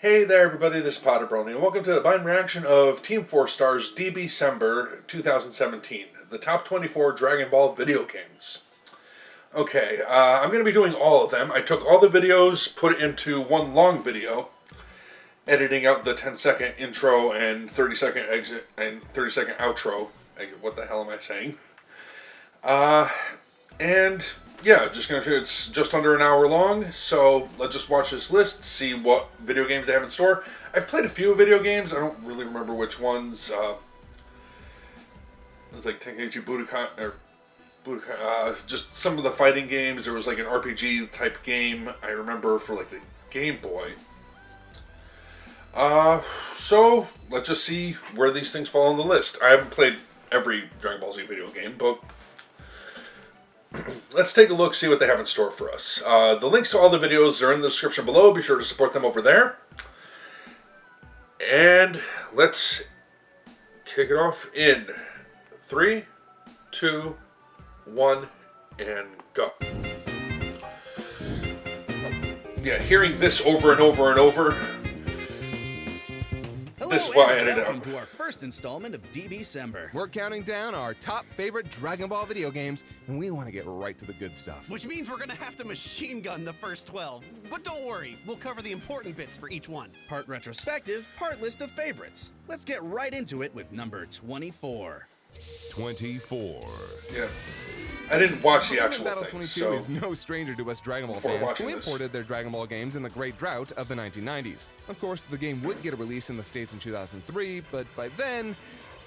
Hey there everybody, this is PotterBrony, and welcome to the blind reaction of Team 4 Star's DBcember 2017, the top 24 Dragon Ball video games. Okay, I'm going to be doing all of them. I took all the videos, put it into one long video, editing out the 10-second intro and 30-second exit and 30-second outro. What the hell am I saying? And yeah, it's just under an hour long, so let's just watch this list, see what video games they have in store. I've played a few video games, I don't really remember which ones. It was like Tenkaichi Budokan, or Budokan, just some of the fighting games. There was like an RPG type game I remember for like the Game Boy. So let's just see where these things fall on the list. I haven't played every Dragon Ball Z video game, but let's take a look, see what they have in store for us. The links to all the videos are in the description below. Be sure to support them over there. And let's kick it off in 3, 2, 1, and go. Yeah, hearing this over and over and over. This is why I edited it out. Welcome to our first installment of DBcember. We're counting down our top favorite Dragon Ball video games, and we want to get right to the good stuff. Which means we're gonna have to machine gun the first 12. But don't worry, we'll cover the important bits for each one. Part retrospective, part list of favorites. Let's get right into it with number 24. 24. Yeah. I didn't watch the actual Battle thing, 22 so is no stranger to us Dragon Ball before fans watching who this. imported their Dragon Ball games in the Great Drought of the 1990s. Of course, the game would get a release in the States in 2003, but by then,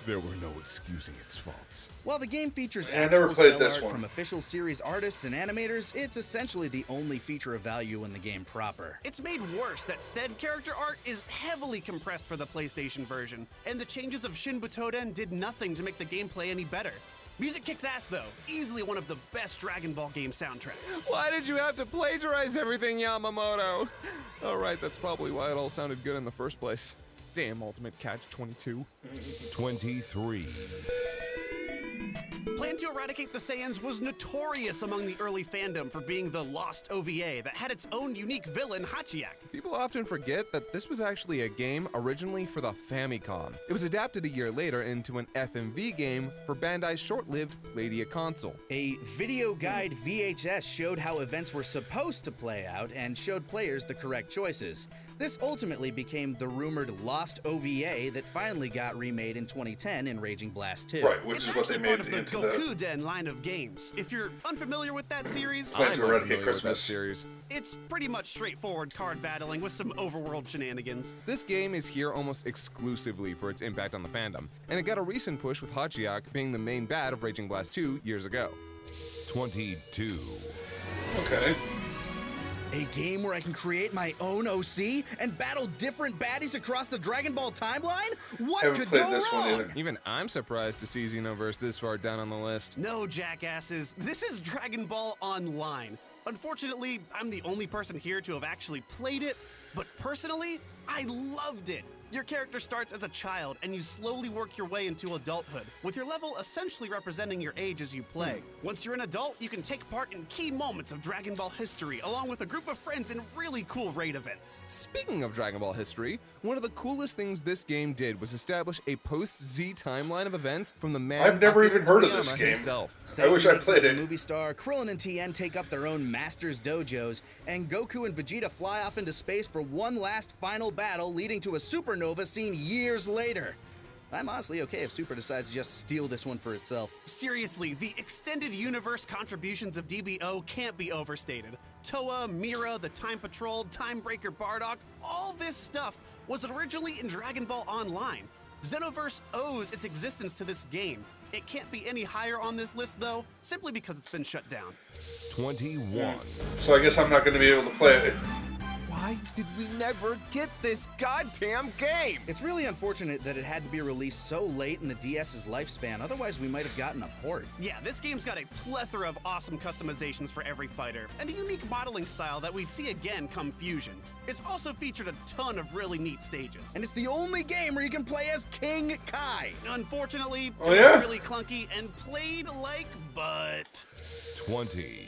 there were no excusing its faults. While the game features I never actual played cell this art one. from official series artists and animators, it's essentially the only feature of value in the game proper. It's made worse that said character art is heavily compressed for the PlayStation version, and the changes of Shin Butoden did nothing to make the gameplay any better. Music kicks ass though, easily one of the best Dragon Ball game soundtracks. Why did you have to plagiarize everything, Yamamoto? Alright, that's probably why it all sounded good in the first place. Damn Ultimate Catch 22. 23. Plan to Eradicate the Saiyans was notorious among the early fandom for being the lost OVA that had its own unique villain, Hachiyak. People often forget that this was actually a game originally for the Famicom. It was adapted a year later into an FMV game for Bandai's short-lived Playdia console. A video guide VHS showed how events were supposed to play out and showed players the correct choices. This ultimately became the rumored lost OVA that finally got remade in 2010 in Raging Blast 2. right, which It's is what they actually made part of the into Goku Den line of games. If you're unfamiliar with that series, Plan to I'm Eradicate unfamiliar with Christmas. that series. it's pretty much straightforward card battling with some overworld shenanigans. This game is here almost exclusively for its impact on the fandom, and it got a recent push with Hachiyak being the main bad of Raging Blast 2 years ago. 22. Okay. A game where I can create my own OC and battle different baddies across the Dragon Ball timeline? What Haven't could played go this one wrong? either. Even I'm surprised to see Xenoverse this far down on the list. No, jackasses, this is Dragon Ball Online. Unfortunately, I'm the only person here to have actually played it, but personally, I loved it. Your character starts as a child, and you slowly work your way into adulthood, with your level essentially representing your age as you play. Once you're an adult, you can take part in key moments of Dragon Ball history, along with a group of friends in really cool raid events. Speaking of Dragon Ball history, one of the coolest things this game did was establish a post-Z timeline of events from the man I've never Akira even heard of this Toriyama game. himself. I wish I makes played as a it. movie star, Krillin and Tien take up their own Masters dojos, and Goku and Vegeta fly off into space for one last final battle, leading to a supernova seen years later. I'm honestly okay if Super decides to just steal this one for itself. Seriously, the extended universe contributions of DBO can't be overstated. Toa, Mira, the Time Patrol, Timebreaker Bardock, all this stuff was originally in Dragon Ball Online. Xenoverse owes its existence to this game. It can't be any higher on this list though, simply because it's been shut down. 21. So I guess I'm not going to be able to play it. Why did we never get this goddamn game? It's really unfortunate that it had to be released so late in the DS's lifespan, otherwise we might have gotten a port. Yeah, this game's got a plethora of awesome customizations for every fighter, and a unique modeling style that we'd see again come Fusions. It's also featured a ton of really neat stages. And it's the only game where you can play as King Kai. Unfortunately, Oh, it yeah? was really clunky and played like butt. 20.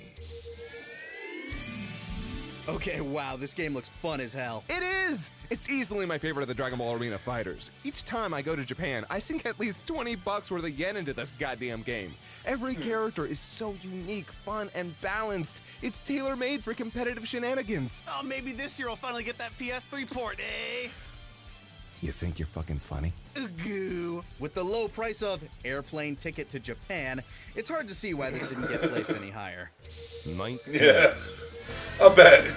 Okay, wow, this game looks fun as hell. It is! It's easily my favorite of the Dragon Ball Arena fighters. Each time I go to Japan, I sink at least 20 bucks worth of yen into this goddamn game. Every character is so unique, fun, and balanced. It's tailor-made for competitive shenanigans. Oh, maybe this year I'll finally get that PS3 port, eh? You think you're fucking funny? Goo. With the low price of airplane ticket to Japan, it's hard to see why this didn't get placed any higher. 19. Yeah, I bet.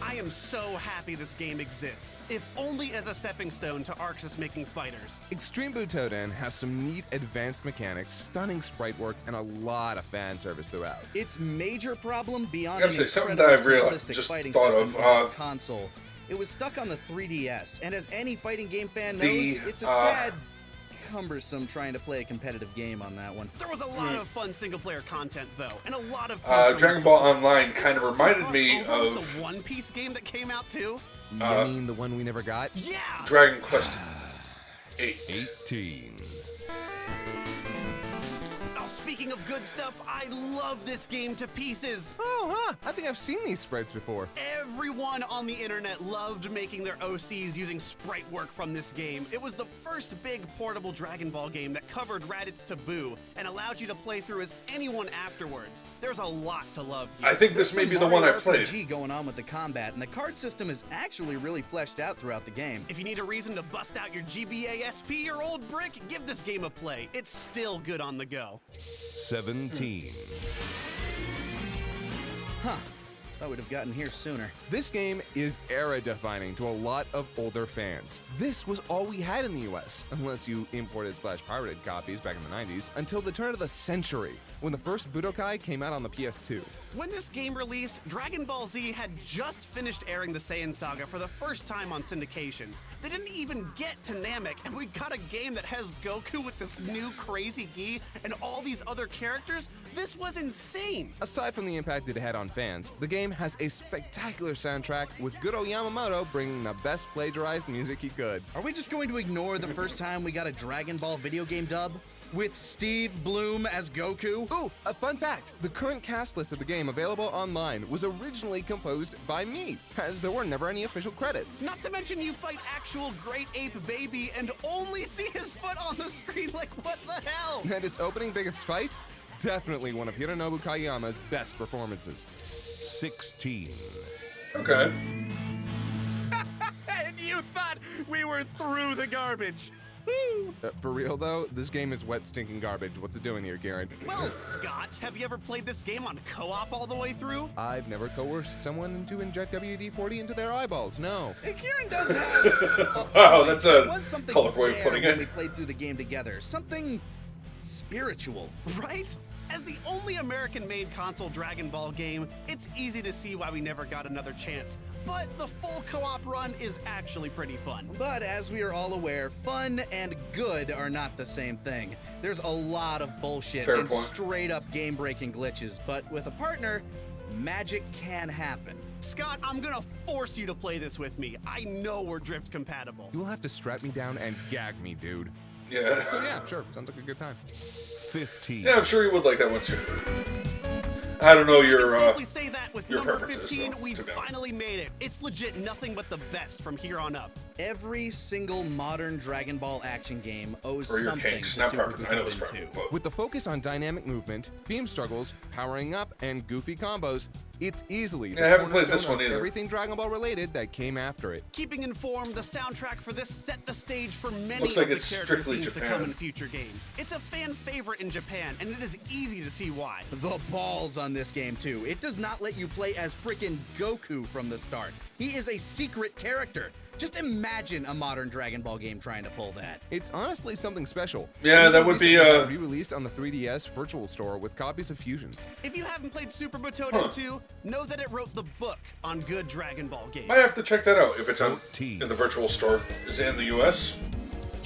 I am so happy this game exists, if only as a stepping stone to Arxis making fighters. Extreme Butoden has some neat advanced mechanics, stunning sprite work, and a lot of fan service throughout. Its major problem beyond Gotta an say, something incredible that I realized- simplistic just fighting thought system of, is its console. It was stuck on the 3DS, and as any fighting game fan knows, The, it's a tad cumbersome trying to play a competitive game on that one. There was a lot of fun single-player content, though, and a lot of Dragon Ball Online kind of Does this reminded cross me over with of the One Piece game that came out too. You mean the one we never got? Yeah. Dragon Quest 8. 18. Oh, speaking of good stuff, I love this game to pieces. Oh, huh. I think I've seen these sprites before. Everyone on the internet loved making their OCs using sprite work from this game. It was the first big portable Dragon Ball game that covered Raditz Taboo and allowed you to play through as anyone afterwards. There's a lot to love here. I think this may be the one I played. RPG going on with the combat, and the card system is actually really fleshed out throughout the game. If you need a reason to bust out your GBA SP or old brick, give this game a play. It's still good on the go. 17. Huh. I would have gotten here sooner. This game is era-defining to a lot of older fans. This was all we had in the US, unless you imported/pirated copies back in the 90s, until the turn of the century, when the first Budokai came out on the PS2. When this game released, Dragon Ball Z had just finished airing the Saiyan Saga for the first time on syndication. They didn't even get to Namek, and we got a game that has Goku with this new crazy gi and all these other characters. This was insane. Aside from the impact it had on fans, the game has a spectacular soundtrack with good old Yamamoto bringing the best plagiarized music he could. Are we just going to ignore the first time we got a Dragon Ball video game dub? With Steve Bloom as Goku? Ooh, a fun fact. The current cast list of the game available online was originally composed by me, as there were never any official credits. Not to mention you fight actual Great Ape Baby and only see his foot on the screen, like what the hell? And its opening biggest fight? Definitely one of Hironobu Kageyama's best performances. 16. Okay. And you thought we were through the garbage. For real though, this game is wet stinking garbage. What's it doing here, Garen? Well, Scott, have you ever played this game on co-op all the way through? I've never coerced someone to inject WD-40 into their eyeballs, no. Kieran does have. Wow, that's a there was something colorful way of there putting when it. we played through the game together. Something spiritual. Right? As the only American-made console Dragon Ball game, it's easy to see why we never got another chance. But the full co-op run is actually pretty fun. But as we are all aware, fun and good are not the same thing. There's a lot of bullshit Fair and point. straight up game-breaking glitches, but with a partner, magic can happen. Scott, I'm gonna force you to play this with me. I know we're drift compatible. You'll have to strap me down and gag me, dude. Yeah. So yeah, sure, sounds like a good time. 15. Yeah, I'm sure you would like that one too. I don't know We your can safely say that with your number preferences, 15, so we too bad. finally made it. It's legit nothing but the best from here on up. Every single modern Dragon Ball action game owes or your something kinks, to not Super preference. I know it's Butoden 2. preference. but- With the focus on dynamic movement, beam struggles, powering up, and goofy combos, it's easily the Yeah, I haven't played this cornerstone one of either. everything Dragon Ball related that came after it. Keeping informed, the soundtrack for this set the stage for many Looks like of the it's character strictly themes to Japan. come in future games. It's a fan favorite in Japan, and it is easy to see why. The balls on this game, too. It does not let you play as freaking Goku from the start. He is a secret character. Just imagine a modern Dragon Ball game trying to pull that. It's honestly something special. Yeah, Even that would be, recently got re-released on the 3DS Virtual Store with copies of Fusions. If you haven't played Super Butoden 2, know that it wrote the book on good Dragon Ball games. Might have to check that out if it's on 14. in the virtual store. Is it in the US?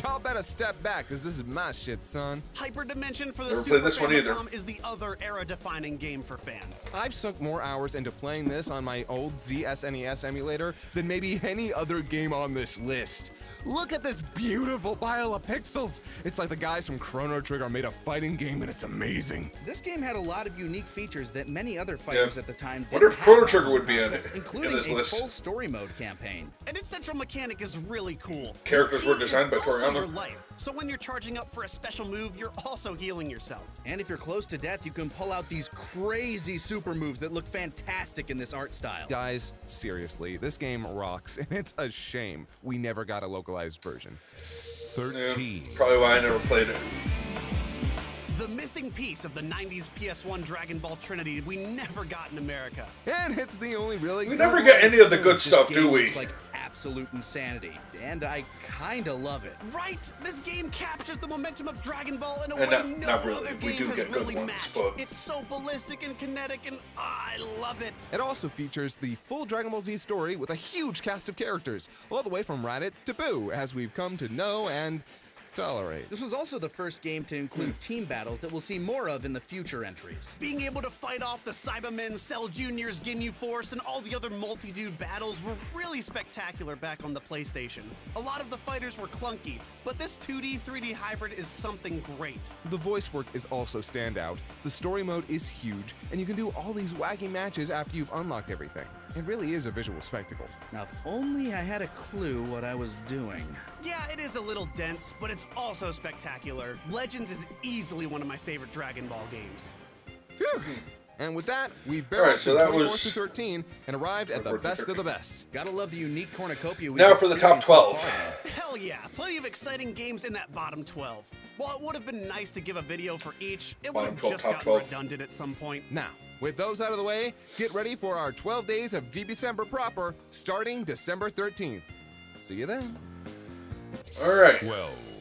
Y'all better step back, cause this is my shit, son. Hyperdimension for the Never Super played this one either. Famicom is the other era-defining game for fans. I've sunk more hours into playing this on my old ZSNES emulator than maybe any other game on this list. Look at this beautiful pile of pixels. It's like the guys from Chrono Trigger made a fighting game, and it's amazing. This game had a lot of unique features that many other fighters at the time didn't Wonder if have Chrono on Trigger their would be in consoles, it, including in this a list. full story mode campaign. And its central mechanic is really cool. Characters Your were ki designed by is also Toriyama. your life. So when you're charging up for a special move, you're also healing yourself. And if you're close to death, you can pull out these crazy super moves that look fantastic in this art style. Guys, seriously, this game rocks, and it's a shame we never got a localized version. 13. Yeah, probably why I never played it. The missing piece of the 90s PS1 Dragon Ball Trinity we never got in America. And it's the only really We good never one. get any of the good This stuff, game do we? looks like absolute insanity, and I kinda love it. Right? This game captures the momentum of Dragon Ball in a And way not- no not really. other We game do has get good really ones, matched. but- It's so ballistic and kinetic, and I love it. It also features the full Dragon Ball Z story with a huge cast of characters, all the way from Raditz to Boo, as we've come to know and tolerate. This was also the first game to include team battles that we'll see more of in the future entries. Being able to fight off the Cybermen, Cell Juniors, Ginyu Force, and all the other multi-dude battles were really spectacular back on the PlayStation. A lot of the fighters were clunky, but this 2D, 3D hybrid is something great. The voice work is also standout, the story mode is huge, and you can do all these wacky matches after you've unlocked everything. It really is a visual spectacle. Now, if only I had a clue what I was doing. Yeah, it is a little dense, but it's also spectacular. Legends is easily one of my favorite Dragon Ball games. Phew. And with that, we've barreled Alright, so through that 24 was- through 13 and arrived at the 24 through best of the 13. best. Gotta love the unique cornucopia we've Now for the top experienced so 12. far, though. Hell yeah, plenty of exciting games in that bottom 12. While it would have been nice to give a video for each, it would Bottom have 12, just top gotten 12. redundant at some point. Now, with those out of the way, get ready for our 12 days of DBcember proper, starting December 13th. See you then. Alright. 12.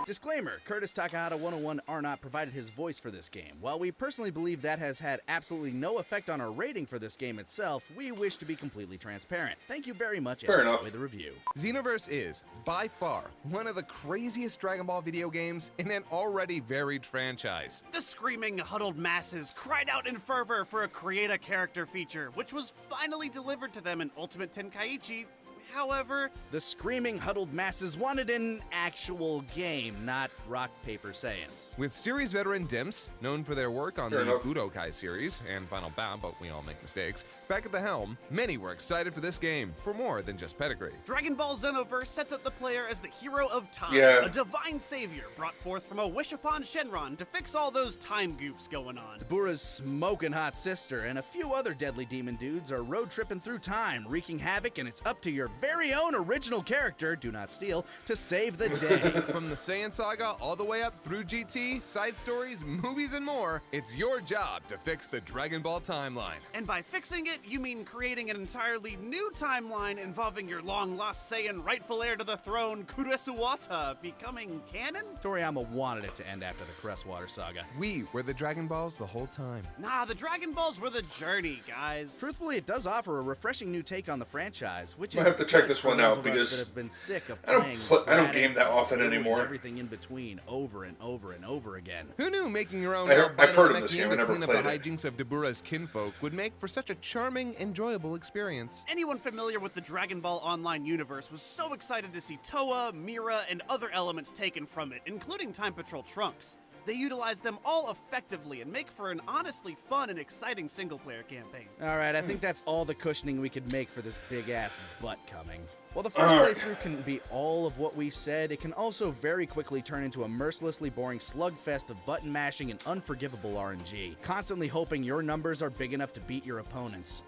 Disclaimer, Curtis Takahata 101 Arnott provided his voice for this game. While we personally believe that has had absolutely no effect on our rating for this game itself, we wish to be completely transparent. Thank you very much, Fair and enough. enjoy the review. Xenoverse is, by far, one of the craziest Dragon Ball video games in an already varied franchise. The screaming, huddled masses cried out in fervor for a Create a Character feature, which was finally delivered to them in Ultimate Tenkaichi. However, The screaming, huddled masses wanted an actual game, not rock, paper, Saiyans. With series veteran Dimps, known for their work on Fair the enough. Budokai series and Final Bout, but we all make mistakes, back at the helm, many were excited for this game for more than just pedigree. Dragon Ball Xenoverse sets up the player as the hero of time, Yeah. a divine savior brought forth from a wish upon Shenron to fix all those time goofs going on. Dabura's smoking hot sister and a few other deadly demon dudes are road tripping through time, wreaking havoc, and it's up to your very own original character, do not steal, to save the day. From the Saiyan saga all the way up through GT, side stories, movies, and more, it's your job to fix the Dragon Ball timeline. And by fixing it, you mean creating an entirely new timeline involving your long-lost Saiyan rightful heir to the throne, Kuresuwata, becoming canon? Toriyama wanted it to end after the Crestwater saga. We were the Dragon Balls the whole time. Nah, the Dragon Balls were the journey, guys. Truthfully, it does offer a refreshing new take on the franchise, which Might is have to check good this for one those out of us because that have been sick of I don't playing game that Raditz, often Boo, and anymore. everything in between over and over and over again. Who knew making your own I've albino heard of this Namekian game, I to never clean up the played it. hijinks of Dabura's kinfolk would make for such a charming, enjoyable experience. Anyone familiar with the Dragon Ball Online universe was so excited to see Toa, Mira, and other elements taken from it, including Time Patrol Trunks. They utilize them all effectively and make for an honestly fun and exciting single-player campaign. All right, I think that's all the cushioning we could make for this big-ass butt coming. While the first playthrough can be all of what we said, it can also very quickly turn into a mercilessly boring slugfest of button mashing and unforgivable RNG, constantly hoping your numbers are big enough to beat your opponents.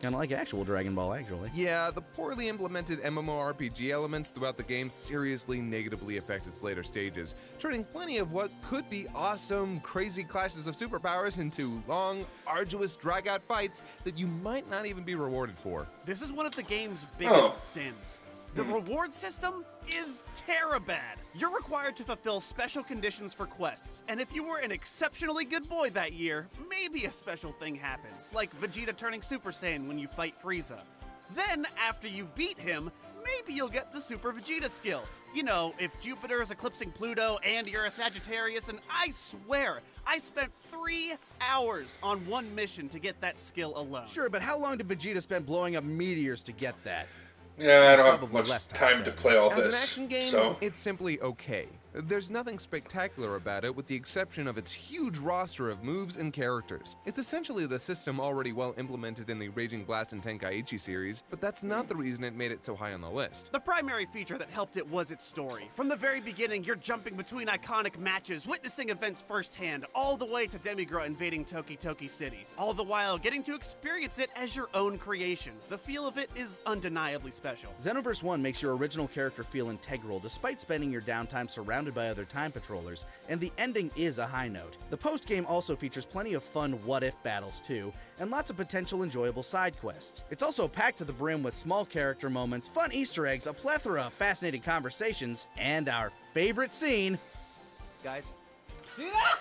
Kind of like actual Dragon Ball, actually. Yeah, the poorly implemented MMORPG elements throughout the game seriously negatively affect its later stages, turning plenty of what could be awesome, crazy clashes of superpowers into long, arduous, drag-out fights that you might not even be rewarded for. This is one of the game's biggest Oh. sins. The reward system is terabad. You're required to fulfill special conditions for quests, and if you were an exceptionally good boy that year, maybe a special thing happens, like Vegeta turning Super Saiyan when you fight Frieza. Then, after you beat him, maybe you'll get the Super Vegeta skill. You know, if Jupiter is eclipsing Pluto and you're a Sagittarius, and I swear, I spent 3 hours on one mission to get that skill alone. Sure, but how long did Vegeta spend blowing up meteors to get that? Yeah, I don't have Probably much less time time to play all As this. an action game, so. it's simply okay. There's nothing spectacular about it with the exception of its huge roster of moves and characters. It's essentially the system already well implemented in the Raging Blast and Tenkaichi series, but that's not the reason it made it so high on the list. The primary feature that helped it was its story. From the very beginning, you're jumping between iconic matches, witnessing events firsthand, all the way to Demigra invading Toki Toki City, all the while getting to experience it as your own creation. The feel of it is undeniably special. Xenoverse 1 makes your original character feel integral despite spending your downtime surrounded by other time patrollers, and the ending is a high note. The post-game also features plenty of fun what-if battles too, and lots of potential enjoyable side quests. It's also packed to the brim with small character moments, fun Easter eggs, a plethora of fascinating conversations, and our favorite scene. Guys, see that?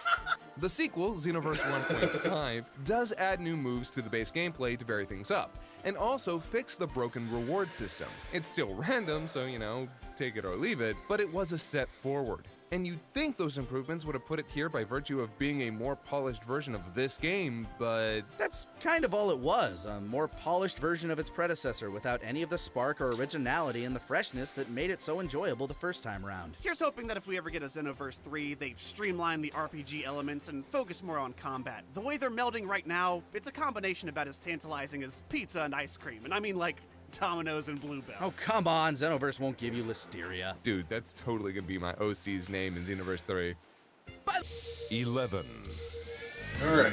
The sequel, Xenoverse 1.5, does add new moves to the base gameplay to vary things up, and also fix the broken reward system. It's still random, so take it or leave it, but it was a step forward. And you'd think those improvements would have put it here by virtue of being a more polished version of this game, but That's kind of all it was, a more polished version of its predecessor without any of the spark or originality and the freshness that made it so enjoyable the first time round. Here's hoping that if we ever get a Xenoverse 3, they streamline the RPG elements and focus more on combat. The way they're melding right now, it's a combination about as tantalizing as pizza and ice cream, and I mean like Domino's and Bluebell. Oh, come on, Xenoverse won't give you Listeria. dude, that's totally gonna be my OC's name in Xenoverse 3. 11. Alright.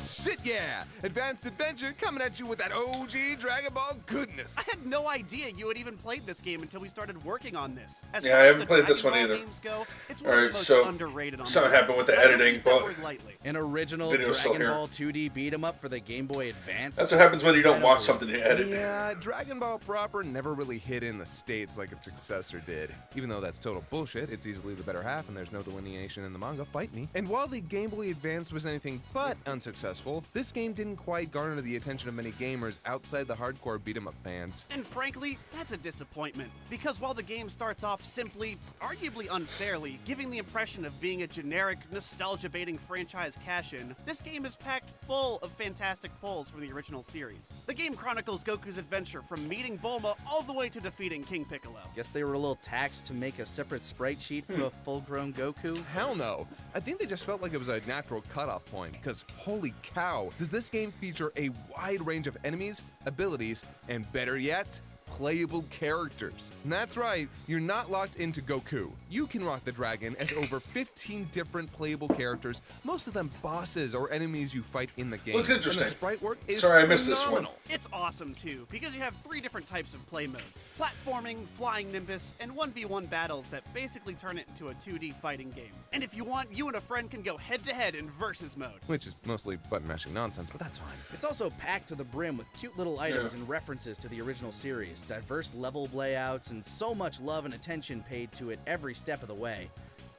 Shit yeah! Advanced Adventure coming at you with that OG Dragon Ball goodness! I had no idea you had even played this game until we started working on this. As Yeah, far I as haven't the played this Dragon one Ball either. games go, it's one Alright, of the most so underrated on something the happened list. with the I don't editing, use that but- word lightly. An original Video's still Dragon here. Ball 2D beat 'em up for the Game Boy Advance. That's what happens when you I don't don't watch believe something you edit. Yeah, Dragon Ball proper never really hit in the States like its successor did. Even though that's total bullshit, it's easily the better half and there's no delineation in the manga, fight me. And while the Game Boy Advance was anything but unsuccessful, this game didn't quite garner the attention of many gamers outside the hardcore beat-em-up fans. And frankly, that's a disappointment. Because while the game starts off simply, arguably unfairly, giving the impression of being a generic, nostalgia-baiting franchise cash-in, this game is packed full of fantastic pulls from the original series. The game chronicles Goku's adventure from meeting Bulma all the way to defeating King Piccolo. Guess they were a little taxed to make a separate sprite sheet for a full-grown Goku. Hell no. I think they just felt like it was a natural cutoff point, because holy cow, does this game feature a wide range of enemies, abilities, and better yet, playable characters. And that's right, you're not locked into Goku. You can rock the dragon as over 15 different playable characters, most of them bosses or enemies you fight in the game. Looks interesting. And the sprite work is Sorry, I missed this one. phenomenal. It's awesome too, because you have 3 different types of play modes: platforming, flying Nimbus, and 1v1 battles that basically turn it into a 2D fighting game. And if you want, you and a friend can go head-to-head in versus mode. Which is mostly button mashing nonsense, but that's fine. It's also packed to the brim with cute little items and references to the original series, diverse level layouts, and so much love and attention paid to it every step of the way.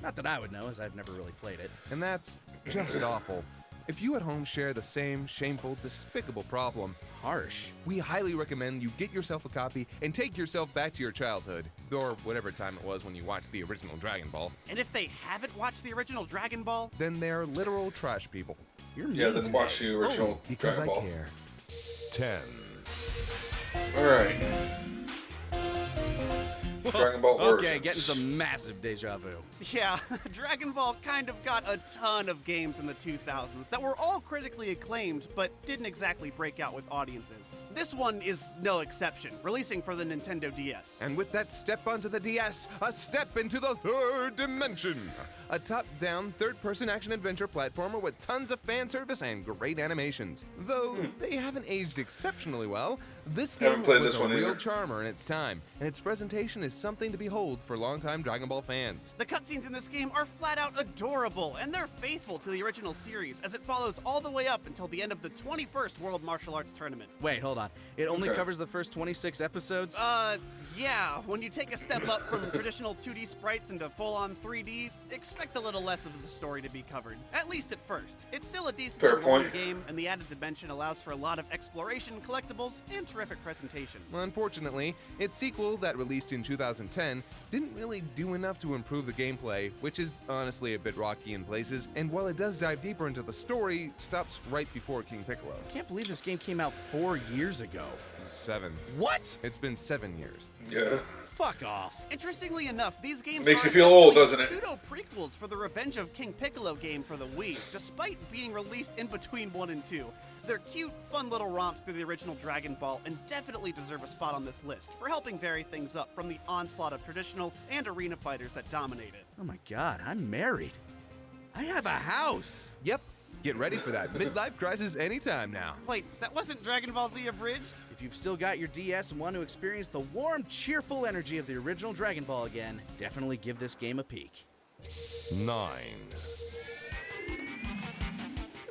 Not that I would know, as I've never really played it. And that's just awful. If you at home share the same shameful, despicable problem, Harsh. we highly recommend you get yourself a copy and take yourself back to your childhood, or whatever time it was when you watched the original Dragon Ball. And if they haven't watched the original Dragon Ball, Then they're literal trash people. You're Yeah, mean then today. watch the original Because Dragon I Ball. care. 10. Alright. Dragon Ball Okay, Origins. getting some massive deja vu. yeah, Dragon Ball kind of got a ton of games in the 2000s that were all critically acclaimed, but didn't exactly break out with audiences. This one is no exception, releasing for the Nintendo DS. And with that step onto the DS, a step into the third dimension. A top-down, third-person action-adventure platformer with tons of fan service and great animations. Though they haven't aged exceptionally well, this Haven't game played was this a one real either. charmer in its time, and its presentation is something to behold for longtime Dragon Ball fans. The cutscenes in this game are flat out adorable, and they're faithful to the original series, as it follows all the way up until the end of the 21st World Martial Arts Tournament. Wait, hold on. It only Okay. covers the first 26 episodes? Yeah, when you take a step up from traditional 2D sprites into full-on 3D, expect a little less of the story to be covered, at least at first. It's still a decent Fair enrolling point. game, and the added dimension allows for a lot of exploration, collectibles, and terrific presentation. Unfortunately, its sequel that released in 2010 didn't really do enough to improve the gameplay, which is honestly a bit rocky in places, and while it does dive deeper into the story, stops right before King Piccolo. I can't believe this game came out 4 years ago. 7. What? It's been 7 years. Yeah. Fuck off. Interestingly enough, these games Makes are you feel old, essentially doesn't it? pseudo-prequels for the Revenge of King Piccolo game for the Wii, despite being released in between 1 and 2. They're cute, fun little romps through the original Dragon Ball and definitely deserve a spot on this list for helping vary things up from the onslaught of traditional and arena fighters that dominate it. Oh my god, I'm married. I have a house. Yep, get ready for that midlife crisis anytime now. Wait, that wasn't Dragon Ball Z abridged? If you've still got your DS and want to experience the warm, cheerful energy of the original Dragon Ball again, definitely give this game a peek. 9.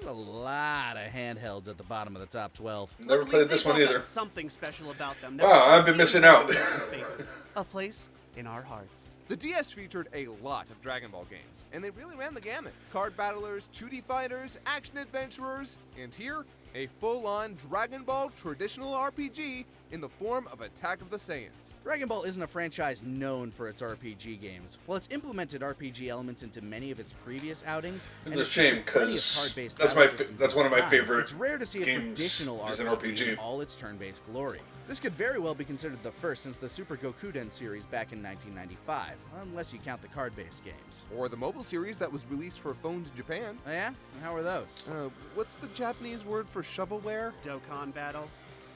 There's a lot of handhelds at the bottom of the top 12. Never Luckily, played this they've one all got either. something special about them. Wow, I've been missing out. Spaces. A place in our hearts. The DS featured a lot of Dragon Ball games, and they really ran the gamut. Card battlers, 2D fighters, action adventurers, and here, a full-on Dragon Ball traditional RPG in the form of Attack of the Saiyans. Dragon Ball isn't a franchise known for its RPG games. While it's implemented RPG elements into many of its previous outings, It's and a it's shame, featured plenty of 'cause card-based that's battle my- systems that's in one of its my time, favorite It's rare to see a games traditional is an RPG in RPG. all its turn-based glory. This could very well be considered the first since the Super Gokuden series back in 1995, unless you count the card-based games. Or the mobile series that was released for phones in Japan. Oh yeah? And how are those? What's the Japanese word for shovelware? Dokkan Battle.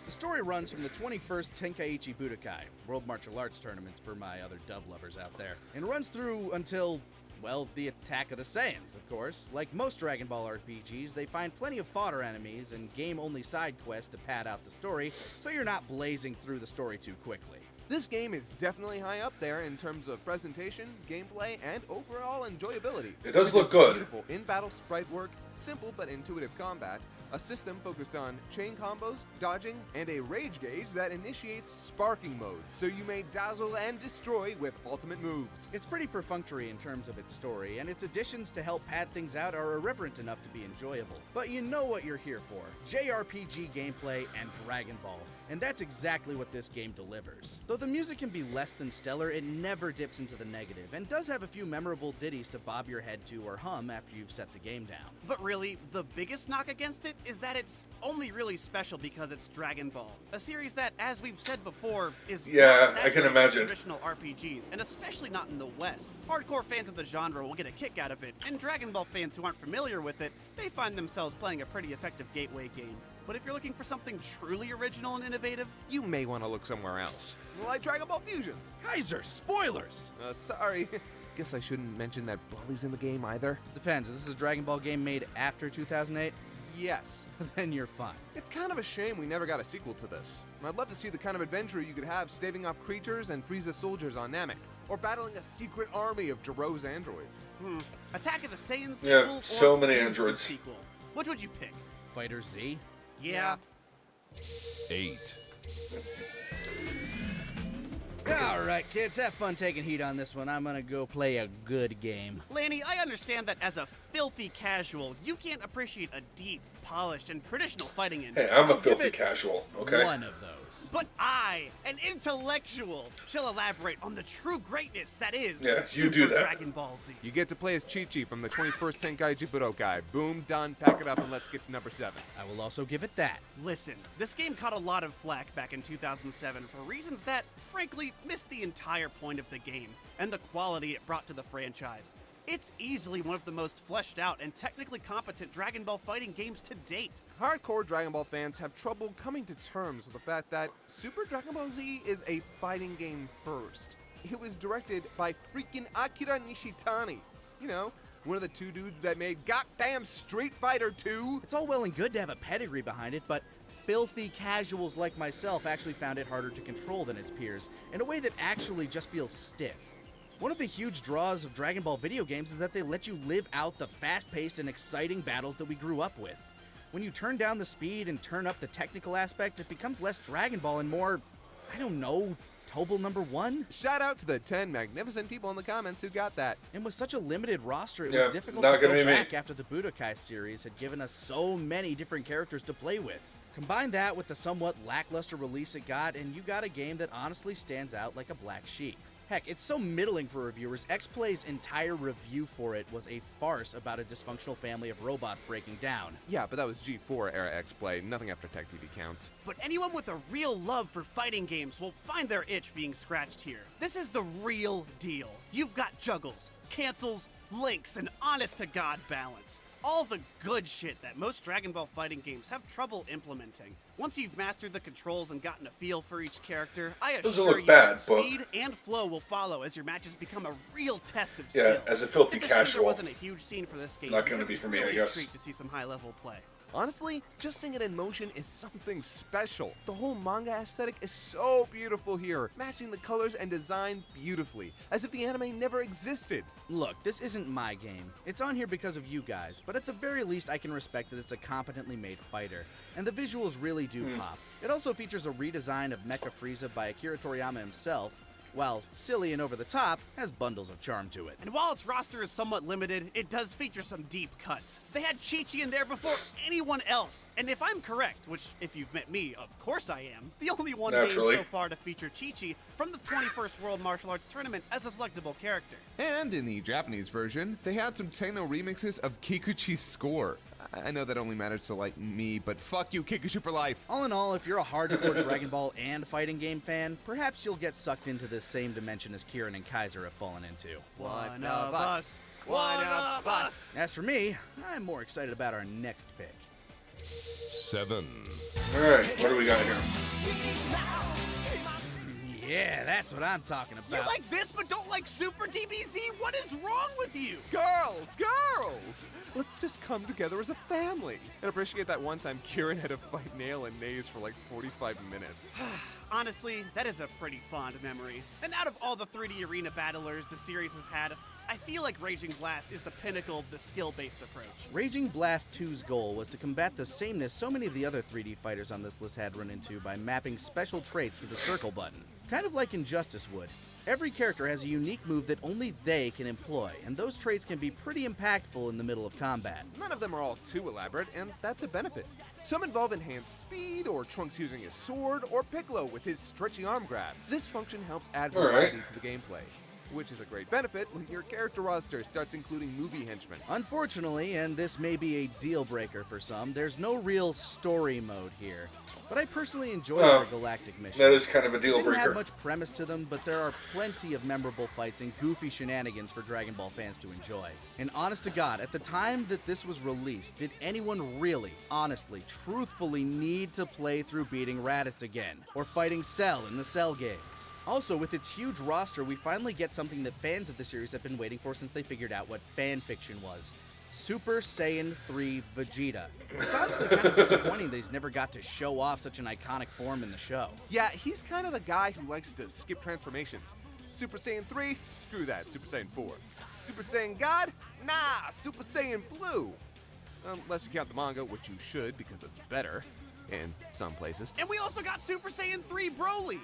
The story runs from the 21st Tenkaichi Budokai, World Martial Arts Tournaments for my other dub lovers out there, and runs through until, well, the Attack of the Saiyans, of course. Like most Dragon Ball RPGs, they find plenty of fodder enemies and game-only side quests to pad out the story, so you're not blazing through the story too quickly. This game is definitely high up there in terms of presentation, gameplay, and overall enjoyability. It does With look its good. Beautiful in-battle sprite work, simple but intuitive combat, a system focused on chain combos, dodging, and a rage gauge that initiates sparking mode, so you may dazzle and destroy with ultimate moves. It's pretty perfunctory in terms of its story, and its additions to help pad things out are irreverent enough to be enjoyable. But you know what you're here for: JRPG gameplay and Dragon Ball. And that's exactly what this game delivers. Though the music can be less than stellar, it never dips into the negative, and does have a few memorable ditties to bob your head to or hum after you've set the game down. But really, the biggest knock against it is that it's only really special because it's Dragon Ball, a series that, as we've said before, is Yeah, not I can saturated with imagine. traditional RPGs, and especially not in the West. Hardcore fans of the genre will get a kick out of it, and Dragon Ball fans who aren't familiar with it may find themselves playing a pretty effective gateway game. But if you're looking for something truly original and innovative, You may want to look somewhere else. Like Dragon Ball Fusions. Kaiser, spoilers! Sorry. Guess I shouldn't mention that Broly's in the game either. Depends, if this is a Dragon Ball game made after 2008, Yes. then you're fine. It's kind of a shame we never got a sequel to this. I'd love to see the kind of adventure you could have staving off creatures and Frieza soldiers on Namek, or battling a secret army of Jiro's androids. Attack of the Saiyans Yeah, sequel so or many Fusion androids. sequel, which would you pick? Fighter Z? Yeah. 8. Alright, kids, have fun taking heat on this one. I'm gonna go play a good game. Lanny, I understand that as a filthy casual, you can't appreciate a deep, polished, and traditional fighting engine. Hey, I'm a I'll give filthy it casual, okay? One of those. But I, an intellectual, shall elaborate on the true greatness that is Yeah, you Super do that. Dragon Ball Z. You get to play as Chi-Chi from the 21st Tenkaichi Budokai. Boom, done, pack it up, and let's get to number 7. I will also give it that. Listen, this game caught a lot of flack back in 2007 for reasons that, frankly, missed the entire point of the game and the quality it brought to the franchise. It's easily one of the most fleshed out and technically competent Dragon Ball fighting games to date. Hardcore Dragon Ball fans have trouble coming to terms with the fact that Super Dragon Ball Z is a fighting game first. It was directed by freaking Akira Nishitani. You know, one of the two dudes that made goddamn Street Fighter 2. It's all well and good to have a pedigree behind it, but filthy casuals like myself actually found it harder to control than its peers, in a way that actually just feels stiff. One of the huge draws of Dragon Ball video games is that they let you live out the fast-paced and exciting battles that we grew up with. When you turn down the speed and turn up the technical aspect, it becomes less Dragon Ball and more, I don't know, Tobal number 1? Shout out to the 10 magnificent people in the comments who got that. And with such a limited roster, it Yeah, was difficult not to go gonna be me. back after the Budokai series had given us so many different characters to play with. Combine that with the somewhat lackluster release it got, and you got a game that honestly stands out like a black sheep. Heck, it's so middling for reviewers. X-Play's entire review for it was a farce about a dysfunctional family of robots breaking down. Yeah, but that was G4 era X-Play. Nothing after Tech TV counts. But anyone with a real love for fighting games will find their itch being scratched here. This is the real deal. You've got juggles, cancels, links, and honest-to-God balance. All the good shit that most Dragon Ball fighting games have trouble implementing. Once you've mastered the controls and gotten a feel for each character, I assure you that speed and flow will follow as your matches become a real test of skill. Yeah, as a filthy It's a shame casual. There wasn't a huge scene for this game. Not gonna be for me, I guess. It's a treat to see some high-level play. Honestly, just seeing it in motion is something special. The whole manga aesthetic is so beautiful here, matching the colors and design beautifully, as if the anime never existed. Look, this isn't my game. It's on here because of you guys, but at the very least I can respect that it's a competently made fighter. And the visuals really do pop. It also features a redesign of Mecha Frieza by Akira Toriyama himself, while silly and over the top, has bundles of charm to it. And while its roster is somewhat limited, it does feature some deep cuts. They had Chi-Chi in there before anyone else. And if I'm correct, which if you've met me, of course I am, the only one game so far to feature Chi-Chi from the 21st World Martial Arts Tournament as a selectable character. And in the Japanese version, they had some techno remixes of Kikuchi's score. I know that only matters to, like, me, but fuck you, Kikuchi for life. All in all, if you're a hardcore Dragon Ball and fighting game fan, perhaps you'll get sucked into this same dimension as Kieran and Kaiser have fallen into. One of us. One of us. As for me, I'm more excited about our next pick. 7. Alright, what do we got here? Yeah, that's what I'm talking You about. like this but don't like Super DBZ? What is wrong with you? Girls! Let's just come together as a family. And appreciate that one time Kieran had to fight Nail and Naze for like 45 minutes. Honestly, that is a pretty fond memory. And out of all the 3D arena battlers the series has had, I feel like Raging Blast is the pinnacle of the skill-based approach. Raging Blast 2's goal was to combat the sameness so many of the other 3D fighters on this list had run into by mapping special traits to the circle button. Kind of like Injustice would. Every character has a unique move that only they can employ, and those traits can be pretty impactful in the middle of combat. None of them are all too elaborate, and that's a benefit. Some involve enhanced speed, or Trunks using his sword, or Piccolo with his stretchy arm grab. This function helps add variety to the gameplay, which is a great benefit when your character roster starts including movie henchmen. Unfortunately, and this may be a deal breaker for some, there's no real story mode here. But I personally enjoy their galactic missions. That is kind of a deal They didn't breaker. have much premise to them, but there are plenty of memorable fights and goofy shenanigans for Dragon Ball fans to enjoy. And honest to God, at the time that this was released, did anyone really, honestly, truthfully need to play through beating Raditz again? Or fighting Cell in the Cell games? Also, with its huge roster, we finally get something that fans of the series have been waiting for since they figured out what fan fiction was. Super Saiyan 3 Vegeta. It's honestly kind of disappointing that he's never got to show off such an iconic form in the show. Yeah, he's kind of the guy who likes to skip transformations. Super Saiyan 3? Screw that. Super Saiyan 4. Super Saiyan God? Nah, Super Saiyan Blue. Unless you count the manga, which you should because it's better in some places. And we also got Super Saiyan 3 Broly.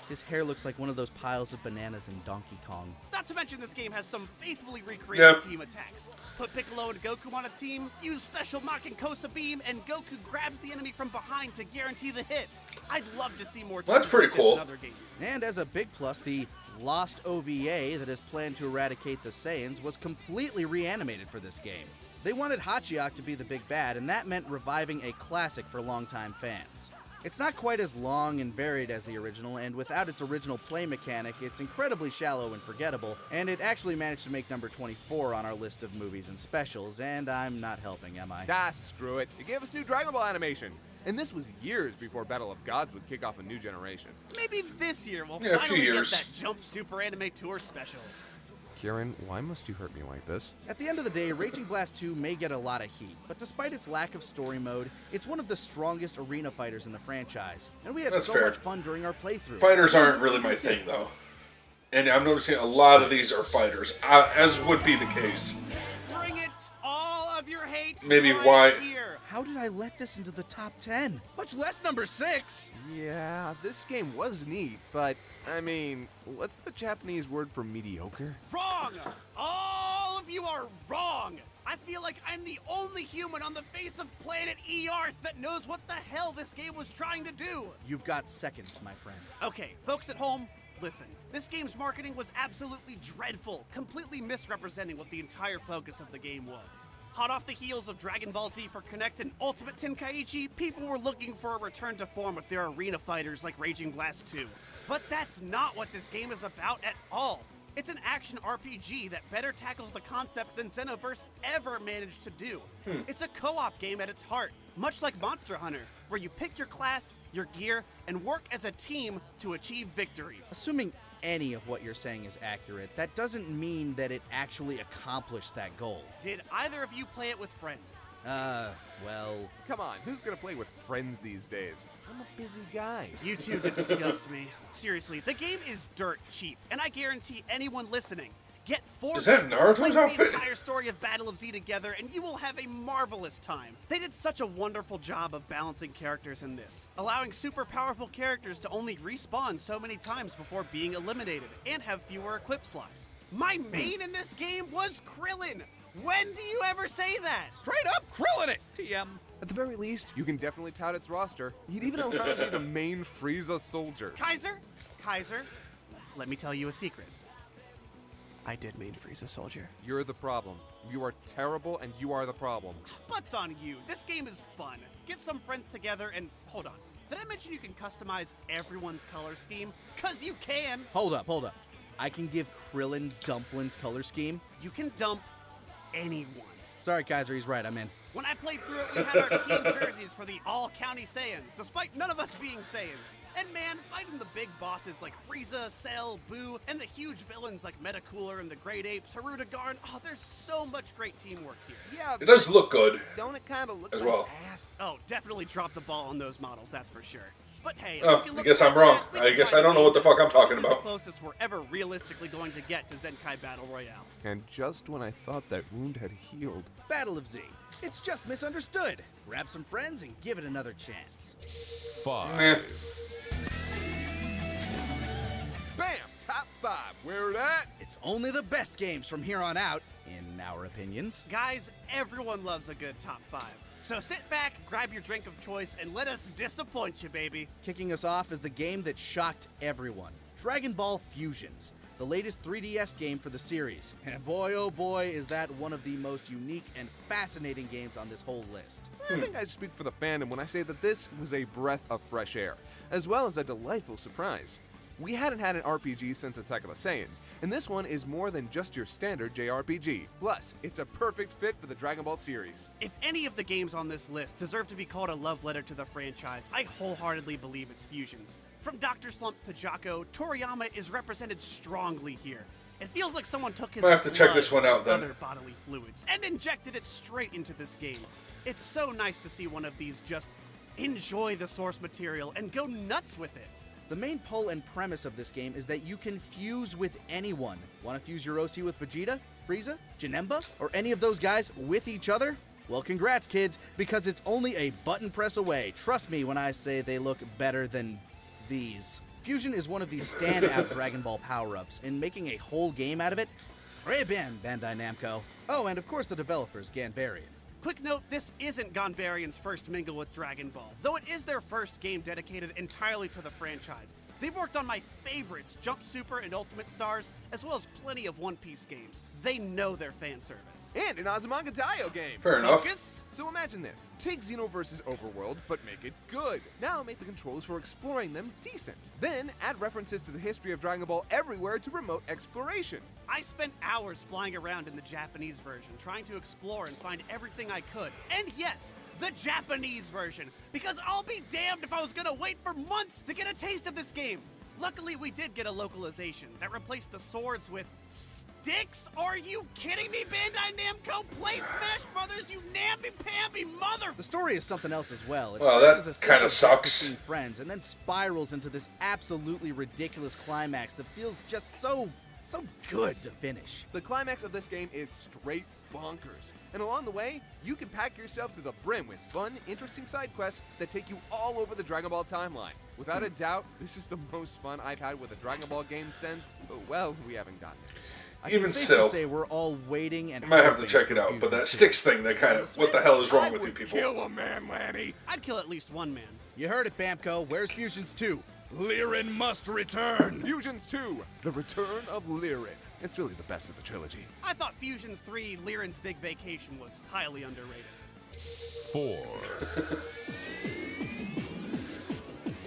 His hair looks like one of those piles of bananas in Donkey Kong. Not to mention this game has some faithfully recreated Yep. team attacks. Put Piccolo and Goku on a team, use Special Mach and Kosa Beam, and Goku grabs the enemy from behind to guarantee the hit. I'd love to see more Well, that's touches pretty like this cool. in other games. And as a big plus, the Lost OVA that is planned to eradicate the Saiyans was completely reanimated for this game. They wanted Hachiok to be the big bad, and that meant reviving a classic for longtime fans. It's not quite as long and varied as the original, and without its original play mechanic, it's incredibly shallow and forgettable, and it actually managed to make number 24 on our list of movies and specials, and I'm not helping, am I? Ah, screw it. It gave us new Dragon Ball animation. And this was years before Battle of Gods would kick off a new generation. Maybe this year we'll Yeah, a few finally get years. that Jump Super Anime Tour special. Kieran, why must you hurt me like this? At the end of the day, Raging Blast 2 may get a lot of heat, but despite its lack of story mode, it's one of the strongest arena fighters in the franchise, and we had That's so fair. much fun during our playthrough. Fighters aren't really my thing, though. And I'm noticing a lot of these are fighters, as would be the case. Bring it, all of your hate. Maybe right why- Here. How did I let this into the top 10? Much less number 6! Yeah, this game was neat, but, I mean, what's the Japanese word for mediocre? Wrong! All of you are wrong! I feel like I'm the only human on the face of planet Earth that knows what the hell this game was trying to do. You've got seconds, my friend. Okay, folks at home, listen. This game's marketing was absolutely dreadful, completely misrepresenting what the entire focus of the game was. Hot off the heels of Dragon Ball Z for Connect and Ultimate Tenkaichi, people were looking for a return to form with their arena fighters like Raging Blast 2. But that's not what this game is about at all. It's an action RPG that better tackles the concept than Xenoverse ever managed to do. It's a co-op game at its heart, much like Monster Hunter, where you pick your class, your gear, and work as a team to achieve victory. Assuming any of what you're saying is accurate, that doesn't mean that it actually accomplished that goal. Did either of you play it with friends? Well... Come on, who's gonna play with friends these days? I'm a busy guy. You two disgust me. Seriously, the game is dirt cheap, and I guarantee anyone listening, get 4 Is that Naruto's play the outfit? entire story of Battle of Z together, and you will have a marvelous time. They did such a wonderful job of balancing characters in this, allowing super powerful characters to only respawn so many times before being eliminated, and have fewer equip slots. My main in this game was Krillin! When do you ever say that? Straight up Krillin' it! TM. At the very least, you can definitely tout its roster. It even allows you to main Frieza soldier. Kaiser, let me tell you a secret. I did main Frieza Soldier. You're the problem. You are terrible, and you are the problem. But's on you. This game is fun. Get some friends together and... Hold on. Did I mention you can customize everyone's color scheme? 'Cause you can! Hold up. I can give Krillin Dumplin's color scheme. You can dump anyone. Sorry, Kaiser, he's right, I'm in. When I played through it, we had our team jerseys for the all-county Saiyans, despite none of us being Saiyans. And man, fighting the big bosses like Frieza, Cell, Boo, and the huge villains like Metacooler and the Great Apes, Haruta Garn, oh, there's so much great teamwork here. Yeah, It does look good. don't it kind of look As like well. ass? Oh, definitely drop the ball on those models, that's for sure. But hey, Oh, we can I look guess I'm past wrong. that. We I can guess find I don't a know game what the fuck I'm that's talking probably about. the closest we're ever realistically going to get to Zenkai Battle Royale. And just when I thought that wound had healed. Battle of Z. It's just misunderstood. Grab some friends and give it another chance. 5, Eh. Bam! Top 5. Where it at? It's only the best games from here on out, in our opinions. Guys, everyone loves a good top 5. So sit back, grab your drink of choice, and let us disappoint you, baby. Kicking us off is the game that shocked everyone. Dragon Ball Fusions, the latest 3DS game for the series. And boy, oh boy, is that one of the most unique and fascinating games on this whole list. I think I speak for the fandom when I say that this was a breath of fresh air, as well as a delightful surprise. We hadn't had an RPG since Attack of the Saiyans, and this one is more than just your standard JRPG. Plus, it's a perfect fit for the Dragon Ball series. If any of the games on this list deserve to be called a love letter to the franchise, I wholeheartedly believe it's Fusions. From Dr. Slump to Jocko, Toriyama is represented strongly here. It feels like someone took his Might have to check blood this one out and then. other bodily fluids and injected it straight into this game. It's so nice to see one of these just enjoy the source material and go nuts with it. The main pull and premise of this game is that you can fuse with anyone. Want to fuse your OC with Vegeta, Frieza, Janemba, or any of those guys with each other? Well, congrats, kids, because it's only a button press away. Trust me when I say they look better than these. Fusion is one of these standout Dragon Ball power-ups, and making a whole game out of it? Très bien, Bandai Namco. Oh, and of course the developers, Ganbarian. Quick note, this isn't Ganbarian's first mingle with Dragon Ball, though it is their first game dedicated entirely to the franchise. They've worked on my favorites, Jump Super and Ultimate Stars, as well as plenty of One Piece games. They know their fan service. And an Azumanga Daioh game. Fair enough. Focus? So imagine this. Take Xenoverse's overworld, but make it good. Now make the controls for exploring them decent. Then add references to the history of Dragon Ball everywhere to promote exploration. I spent hours flying around in the Japanese version, trying to explore and find everything I could. And yes, the Japanese version, because I'll be damned if I was gonna wait for months to get a taste of this game. Luckily, we did get a localization that replaced the swords with sticks? Are you kidding me, Bandai Namco? Play Smash Brothers, you namby-pamby mother... The story is something else as well. It Well, starts that as a kinda simple bet sucks. between friends and then spirals into this absolutely ridiculous climax that feels just so good to finish. The climax of this game is straight bonkers. And along the way, you can pack yourself to the brim with fun, interesting side quests that take you all over the Dragon Ball timeline. Without a doubt, this is the most fun I've had with a Dragon Ball game since, well, we haven't gotten it. I Even can safely still, say we're all waiting and I might have to hoping check for it out. But that Fusions 2. sticks thing, that kind of, what the hell is wrong with you people? Kill a man, Lanny. I'd kill at least one man. You heard it, Bamco. Where's Fusions 2? Lirin must return. Fusions 2, The Return of Lirin. It's really the best of the trilogy. I thought Fusions 3, Lirin's Big Vacation, was highly underrated. 4,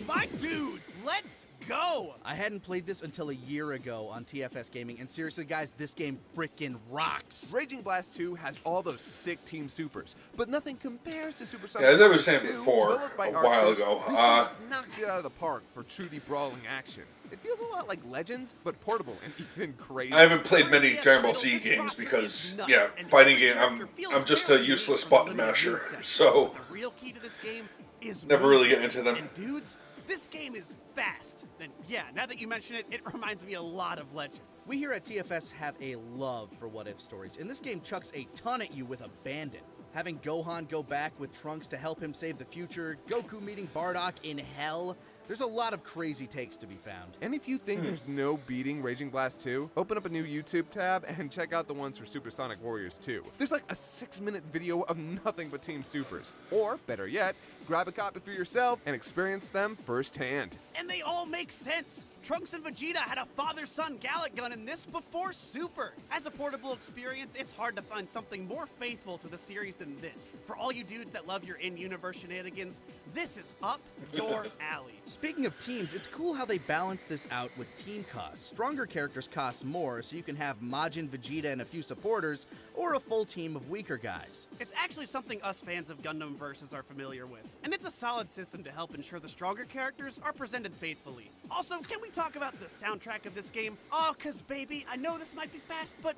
My dudes, let's go! I hadn't played this until a year ago on TFS Gaming, and seriously, guys, this game frickin' rocks. Raging Blast 2 has all those sick Team Supers, but nothing compares to Super Sonic Yeah, as I was Warriors saying 2, before, developed by a while Arxis. ago, This one just knocks it out of the park for truly brawling action. It feels a lot like Legends, but portable and even crazy. I haven't played For a many DS Dragon Ball title, Z this games roster because, is nuts, yeah, and fighting every game, character feels I'm just a very useless unique for the button limited masher. move section. So, The real key to this game is never really movement. get into them. And dudes, this game is fast. And yeah, now that you mention it, it reminds me a lot of Legends. We here at TFS have a love for what-if stories, and this game chucks a ton at you with abandon. Having Gohan go back with Trunks to help him save the future, Goku meeting Bardock in hell, there's a lot of crazy takes to be found. And if you think there's no beating Raging Blast 2, open up a new YouTube tab and check out the ones for Super Sonic Warriors 2. There's like a 6-minute video of nothing but Team Supers. Or, better yet, grab a copy for yourself and experience them firsthand. And they all make sense. Trunks and Vegeta had a father-son Gallic gun in this before Super. As a portable experience, it's hard to find something more faithful to the series than this. For all you dudes that love your in-universe shenanigans, this is up your alley. Speaking of teams, it's cool how they balance this out with team costs. Stronger characters cost more, so you can have Majin, Vegeta, and a few supporters, or a full team of weaker guys. It's actually something us fans of Gundam Versus are familiar with, and it's a solid system to help ensure the stronger characters are presented faithfully. Also, can we talk about the soundtrack of this game? Oh, cause baby, I know this might be fast, but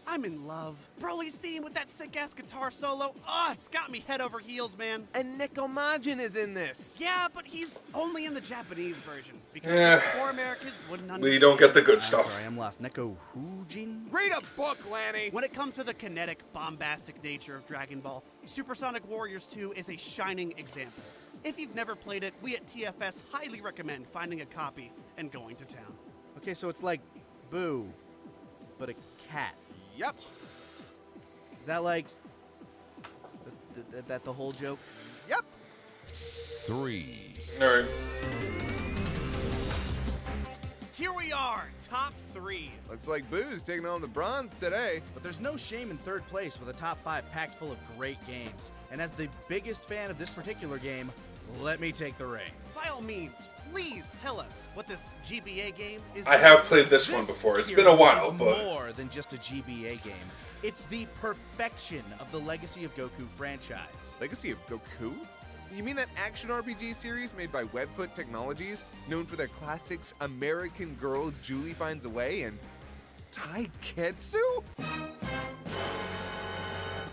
I'm in love. Broly's theme with that sick-ass guitar solo, oh, it's got me head over heels, man. And Nico Majin is in this. Yeah, but he's only in the Japanese version, because Yeah. us poor Americans wouldn't understand. We don't get the good I'm stuff. sorry, I'm lost. Neko Hujin? Read a book, Lanny. When it comes to the kinetic, bombastic nature of Dragon Ball, Super Sonic Warriors 2 is a shining example. If you've never played it, we at TFS highly recommend finding a copy and going to town. Okay, so it's like Boo, but a cat. Yep. Is that like... that the whole joke? Yep. 3, Alright. Here we are, top 3. Looks like Boo's taking home the bronze today. But there's no shame in third place with a top 5 packed full of great games. And as the biggest fan of this particular game, let me take the reins. By all means, please tell us what this GBA game is. I have played this one before. It's been a while, is but more than just a GBA game. It's the perfection of the Legacy of Goku franchise. Legacy of Goku? You mean that action RPG series made by Webfoot Technologies, known for their classics American Girl, Julie Finds a Way, and Taiketsu?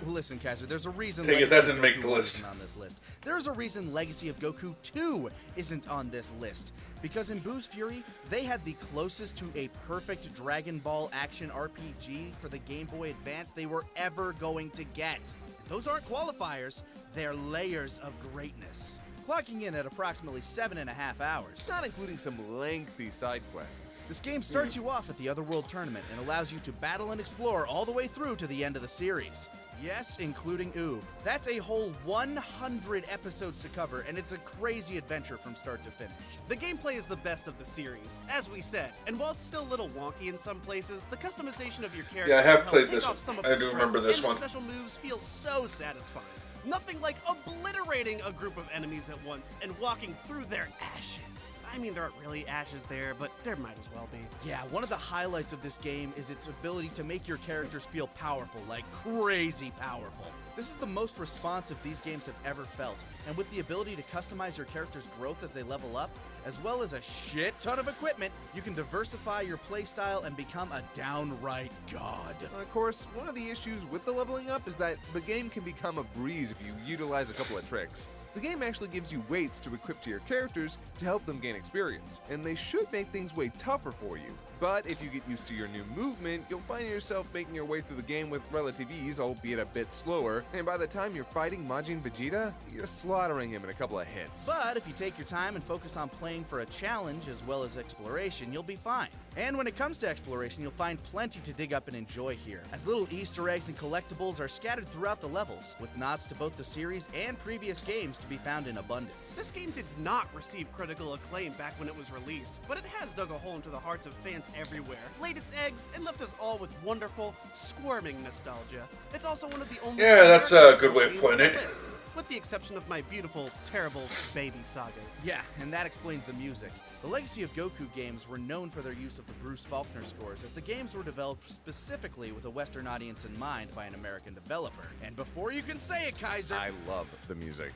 Listen, Kaiser, there's a reason Take it, Legacy that of didn't make Goku the list. isn't on this list. There's a reason Legacy of Goku 2 isn't on this list. Because in Boo's Fury, they had the closest to a perfect Dragon Ball action RPG for the Game Boy Advance they were ever going to get. And those aren't qualifiers, they're layers of greatness. Clocking in at approximately 7.5 hours. Not including some lengthy side quests. This game starts you off at the Otherworld tournament and allows you to battle and explore all the way through to the end of the series. Yes, including Oob. That's a whole 100 episodes to cover, and it's a crazy adventure from start to finish. The gameplay is the best of the series, as we said, and while it's still a little wonky in some places, the customization of your character Yeah, I have will help played take this off one. some of I the do stress, remember this and one. The special moves feel so satisfying. Nothing like obliterating a group of enemies at once and walking through their ashes. I mean, there aren't really ashes there, but there might as well be. Yeah, one of the highlights of this game is its ability to make your characters feel powerful, like crazy powerful. This is the most responsive these games have ever felt, and with the ability to customize your character's growth as they level up, as well as a shit ton of equipment, you can diversify your playstyle and become a downright god. Of course, one of the issues with the leveling up is that the game can become a breeze if you utilize a couple of tricks. The game actually gives you weights to equip to your characters to help them gain experience, and they should make things way tougher for you. But if you get used to your new movement, you'll find yourself making your way through the game with relative ease, albeit a bit slower, and by the time you're fighting Majin Vegeta, you're slaughtering him in a couple of hits. But if you take your time and focus on playing for a challenge as well as exploration, you'll be fine. And when it comes to exploration, you'll find plenty to dig up and enjoy here, as little Easter eggs and collectibles are scattered throughout the levels, with nods to both the series and previous games to be found in abundance. This game did not receive critical acclaim back when it was released, but it has dug a hole into the hearts of fans everywhere, laid its eggs, and left us all with wonderful, squirming nostalgia. It's also one of the only... Yeah, that's a good way of putting it. list, with the exception of my beautiful, terrible baby sagas. Yeah, and that explains the music. The legacy of Goku games were known for their use of the Bruce Faulkner scores, as the games were developed specifically with a Western audience in mind by an American developer. And before you can say it, Kaiser... I love the music.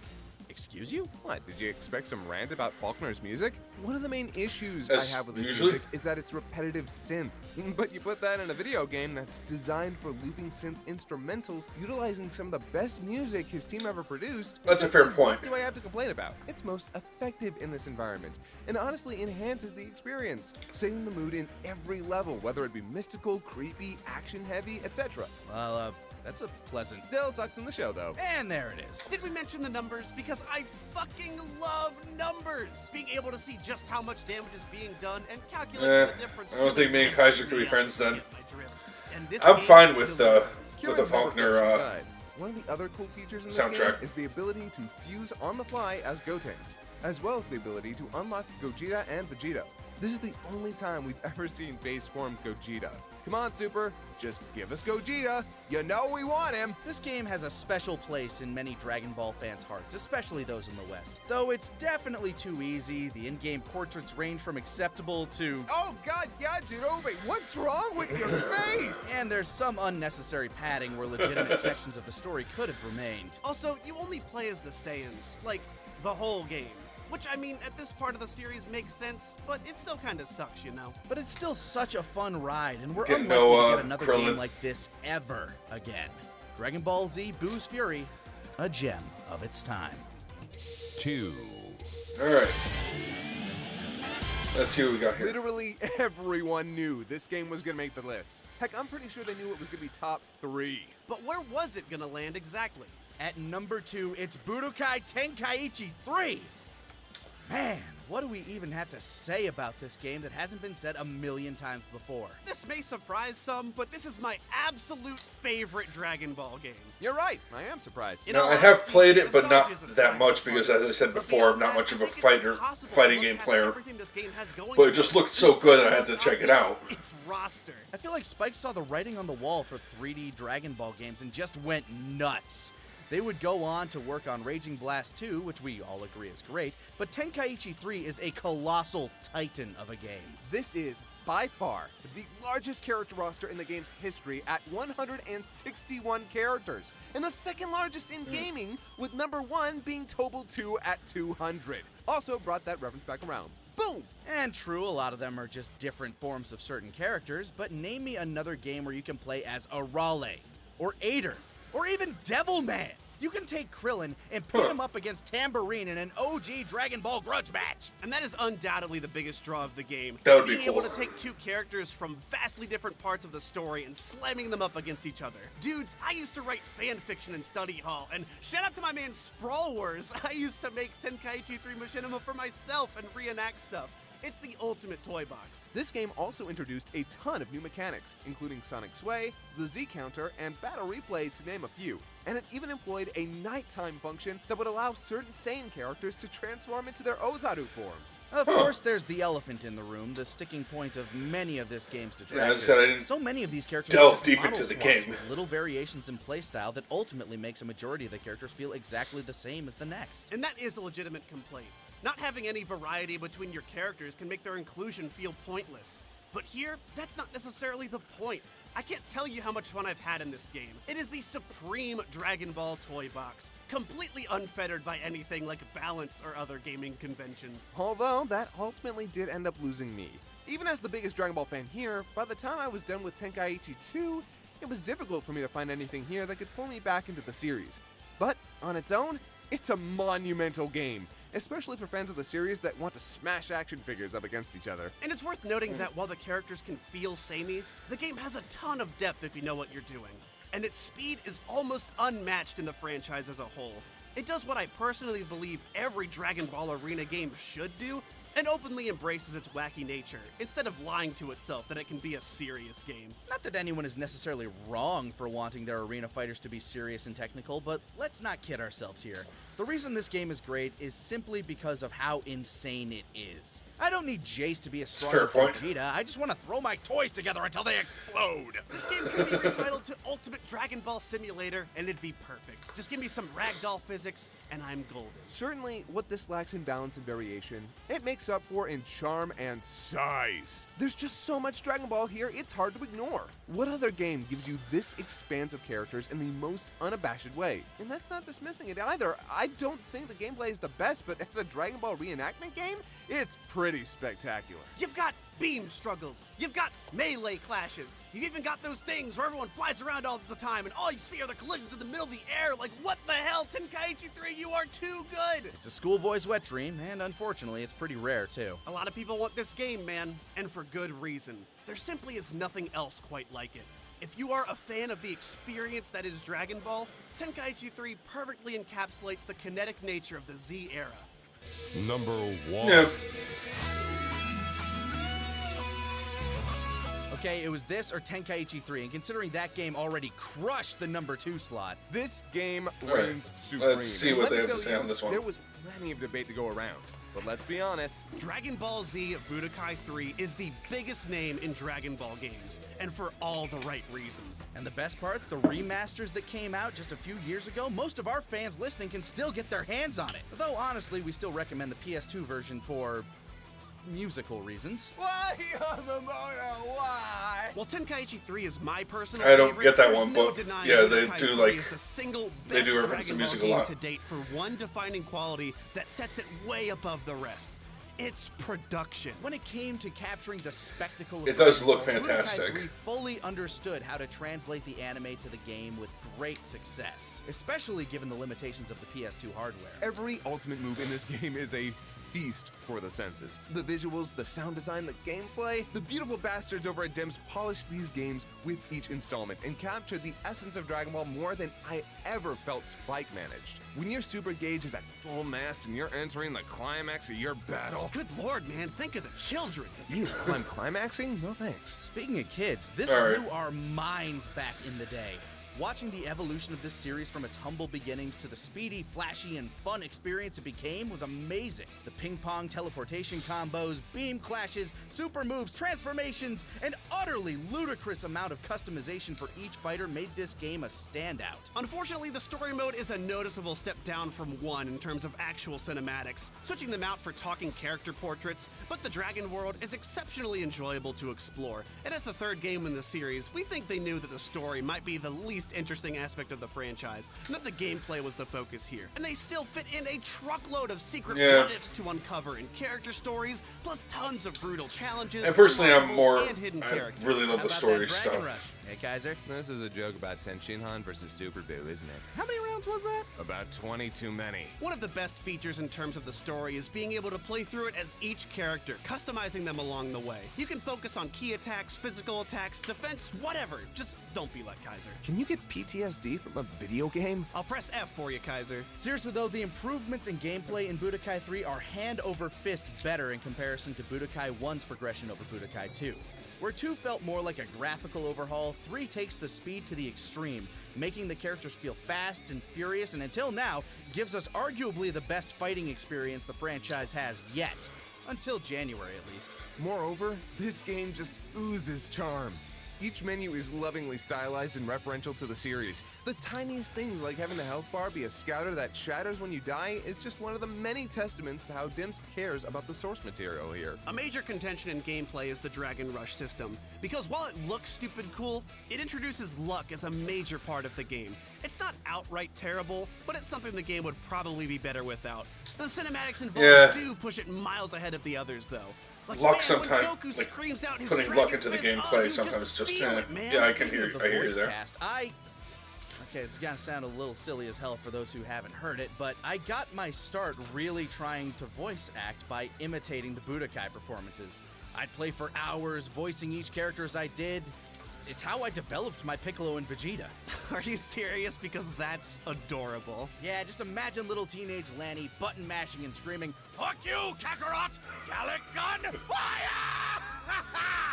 Excuse you? What, did you expect some rant about Faulkner's music? One of the main issues As I have with this usually. music is that it's repetitive synth. But you put that in a video game that's designed for looping synth instrumentals, utilizing some of the best music his team ever produced. That's a fair point. What do I have to complain about? It's most effective in this environment, and honestly enhances the experience, setting the mood in every level, whether it be mystical, creepy, action-heavy, etc. Well, that's a pleasant... Still sucks in the show, though. And there it is. Did we mention the numbers? Because I fucking love numbers! Being able to see just how much damage is being done and calculate the difference... I don't think me and Kaiser could be friends then. And this I'm game fine with the Kieran's Faulkner never finished aside. One of the other cool features in this soundtrack. game is the ability to fuse on the fly as Gotenks, as well as the ability to unlock Gogeta and Vegeta. This is the only time we've ever seen base form Gogeta. Come on, Super, just give us Gogeta. You know we want him. This game has a special place in many Dragon Ball fans' hearts, especially those in the West. Though it's definitely too easy, the in-game portraits range from acceptable to... Oh god, yeah, Jirobe, what's wrong with your face? And there's some unnecessary padding where legitimate sections of the story could have remained. Also, you only play as the Saiyans, like, the whole game. Which, I mean, at this part of the series makes sense, but it still kind of sucks, you know? But it's still such a fun ride, and we're Getting unlikely no, to get another Krillin. game like this ever again. Dragon Ball Z Boo's Fury, a gem of its time. 2. Alright. Let's see what we got here. Literally everyone knew this game was gonna make the list. Heck, I'm pretty sure they knew it was gonna be top 3. But where was it gonna land exactly? At number 2, it's Budokai Tenkaichi 3! Man, what do we even have to say about this game that hasn't been said a million times before? This may surprise some, but this is my absolute favorite Dragon Ball game. You're right, I am surprised. In Now, all I have honesty, played it, but nostalgia not is a that size much of because, fun. as I said But before, beyond I'm not that, much of I a think it's fighting impossible to fighting look game past player. everything this game has going But it for just it. looked so good that I had The to most check it obvious, out. Its roster. I feel like Spike saw the writing on the wall for 3D Dragon Ball games and just went nuts. They would go on to work on Raging Blast 2, which we all agree is great, but Tenkaichi 3 is a colossal titan of a game. This is, by far, the largest character roster in the game's history at 161 characters, and the second largest in gaming, with number 1 being Tobal 2 at 200. Also brought that reference back around. Boom! And true, a lot of them are just different forms of certain characters, but name me another game where you can play as Arale, or Aider, or even Devilman. You can take Krillin and pit him up against Tambourine in an OG Dragon Ball grudge match. And that is undoubtedly the biggest draw of the game. That would be Being able cool. to take two characters from vastly different parts of the story and slamming them up against each other. Dudes, I used to write fan fiction in study hall, and shout out to my man Sprawl Wars. I used to make Tenkaichi 3 Machinima for myself and reenact stuff. It's the ultimate toy box. This game also introduced a ton of new mechanics, including Sonic Sway, the Z counter, and Battle Replay, to name a few. And it even employed a nighttime function that would allow certain Saiyan characters to transform into their Ozaru forms. Of course, there's the elephant in the room, the sticking point of many of this game's Yeah, detractors. as I said, I didn't So many of these characters delve are just deep model into the swaps game. with little variations in playstyle that ultimately makes a majority of the characters feel exactly the same as the next. And that is a legitimate complaint. Not having any variety between your characters can make their inclusion feel pointless. But here, that's not necessarily the point. I can't tell you how much fun I've had in this game. It is the supreme Dragon Ball toy box, completely unfettered by anything like balance or other gaming conventions. Although, that ultimately did end up losing me. Even as the biggest Dragon Ball fan here, by the time I was done with Tenkaichi 2, it was difficult for me to find anything here that could pull me back into the series. But, on its own, It's a monumental game, especially for fans of the series that want to smash action figures up against each other. And it's worth noting that while the characters can feel samey, the game has a ton of depth if you know what you're doing. And its speed is almost unmatched in the franchise as a whole. It does what I personally believe every Dragon Ball Arena game should do, and openly embraces its wacky nature, instead of lying to itself that it can be a serious game. Not that anyone is necessarily wrong for wanting their arena fighters to be serious and technical, but let's not kid ourselves here. The reason this game is great is simply because of how insane it is. I don't need Jace to be as strong Fair as point. Vegeta, I just want to throw my toys together until they explode! This game could be retitled to Ultimate Dragon Ball Simulator, and it'd be perfect. Just give me some ragdoll physics, and I'm golden. Certainly, what this lacks in balance and variation, it makes up for in charm and size. There's just so much Dragon Ball here, it's hard to ignore. What other game gives you this expanse of characters in the most unabashed way? And that's not dismissing it either. I don't think the gameplay is the best, but as a Dragon Ball reenactment game, it's pretty spectacular. You've got beam struggles, you've got melee clashes, you've even got those things where everyone flies around all the time and all you see are the collisions in the middle of the air. Like, what the hell, Tenkaichi 3, you are too good! It's a schoolboy's wet dream, and unfortunately, it's pretty rare too. A lot of people want this game, man, and for good reason. There simply is nothing else quite like it. If you are a fan of the experience that is Dragon Ball, Tenkaichi 3 perfectly encapsulates the kinetic nature of the Z era. Number 1. Yeah. Okay, it was this or Tenkaichi 3, and considering that game already crushed the number 2 slot, This game right, reigns supreme. let's see And what let they me have to tell say you, on this one. There was plenty of debate to go around, but let's be honest, Dragon Ball Z Budokai 3 is the biggest name in Dragon Ball games, and for all the right reasons. and the best part, the remasters that came out just a few years ago, most of our fans listening can still get their hands on it. Though honestly, we still recommend the PS2 version for musical reasons. why, Yamamoto, why? While Tenkaichi 3 is my personal I don't favorite, get that there's one, no but denying yeah, they Budokai do, 3 like, is the single they best do reference Dragon the Ball music a game lot. to date for one defining quality that sets it way above the rest. It's production. When it came to capturing the spectacle of It does Dragon look Ball, fantastic. Budokai 3 fully understood how to translate the anime to the game with great success, especially given the limitations of the PS2 hardware. Every ultimate move in this game is a feast for the senses. The visuals, the sound design, the gameplay, the beautiful bastards over at Dims polish these games with each installment and capture the essence of Dragon Ball more than I ever felt Spike managed. When your super gauge is at full mast and you're entering the climax of your battle, Good lord, man, think of the children. you, I'm climaxing? No thanks. Speaking of kids, this All right. blew our minds back in the day. Watching the evolution of this series from its humble beginnings to the speedy, flashy, and fun experience it became was amazing. The ping-pong teleportation combos, beam clashes, super moves, transformations, and utterly ludicrous amount of customization for each fighter made this game a standout. Unfortunately, the story mode is a noticeable step down from 1 in terms of actual cinematics, switching them out for talking character portraits, but the Dragon World is exceptionally enjoyable to explore. And as the third game in the series, we think they knew that the story might be the least interesting aspect of the franchise, and that the gameplay was the focus here. And they still fit in a truckload of secret what ifs to uncover in character stories, plus tons of brutal challenges, And personally, I'm unlockables, more. and hidden I characters. really love How the about story that Dragon stuff. Rush? Hey, Kaiser. This is a joke about Tenshinhan versus Super Boo, isn't it? How many rounds was that? About 20 too many. One of the best features in terms of the story is being able to play through it as each character, customizing them along the way. You can focus on key attacks, physical attacks, defense, whatever. Just don't be like Kaiser. Can you get PTSD from a video game? I'll press F for you, Kaiser. Seriously though, the improvements in gameplay in Budokai 3 are hand over fist better in comparison to Budokai 1's progression over Budokai 2. Where 2 felt more like a graphical overhaul, 3 takes the speed to the extreme, making the characters feel fast and furious, and until now, gives us arguably the best fighting experience the franchise has yet. Until January, at least. Moreover, this game just oozes charm. Each menu is lovingly stylized and referential to the series. The tiniest things like having the health bar be a scouter that shatters when you die is just one of the many testaments to how Dims cares about the source material here. A major contention in gameplay is the Dragon Rush system, because while it looks stupid cool, it introduces luck as a major part of the game. It's not outright terrible, but it's something the game would probably be better without. The cinematics involved do push it miles ahead of the others, though. Like, Luck man, sometimes, when Goku like, screams out his putting Dragon luck into the Fist, gameplay you sometimes just feel it, man. yeah, I can Speaking hear of you. the I hear you voice there. cast, I Okay, this is gonna sound a little silly as hell for those who haven't heard it, but I got my start really trying to voice act by imitating the Budokai performances. I'd play for hours, voicing each character as I did. It's how I developed my Piccolo and Vegeta. Are you serious? Because that's adorable. Yeah, just imagine little teenage Lanny button mashing and screaming, "Fuck you, Kakarot! Gallic Gun, fire!"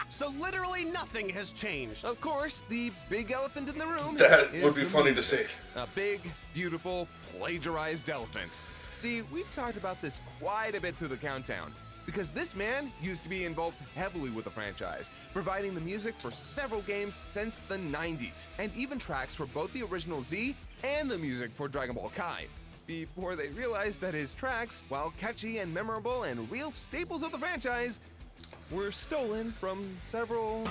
So literally nothing has changed. Of course, the big elephant in the room That is would be the funny to music. see. A big, beautiful, plagiarized elephant. See, we've talked about this quite a bit through the countdown, because this man used to be involved heavily with the franchise, providing the music for several games since the 90s, and even tracks for both the original Z and the music for Dragon Ball Kai, before they realized that his tracks, while catchy and memorable and real staples of the franchise, were stolen from several...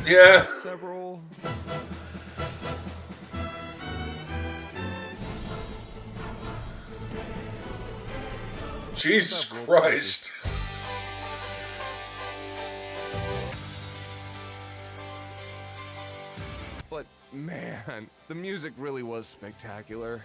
Yeah. several... Jesus Several Christ. But man, the music really was spectacular.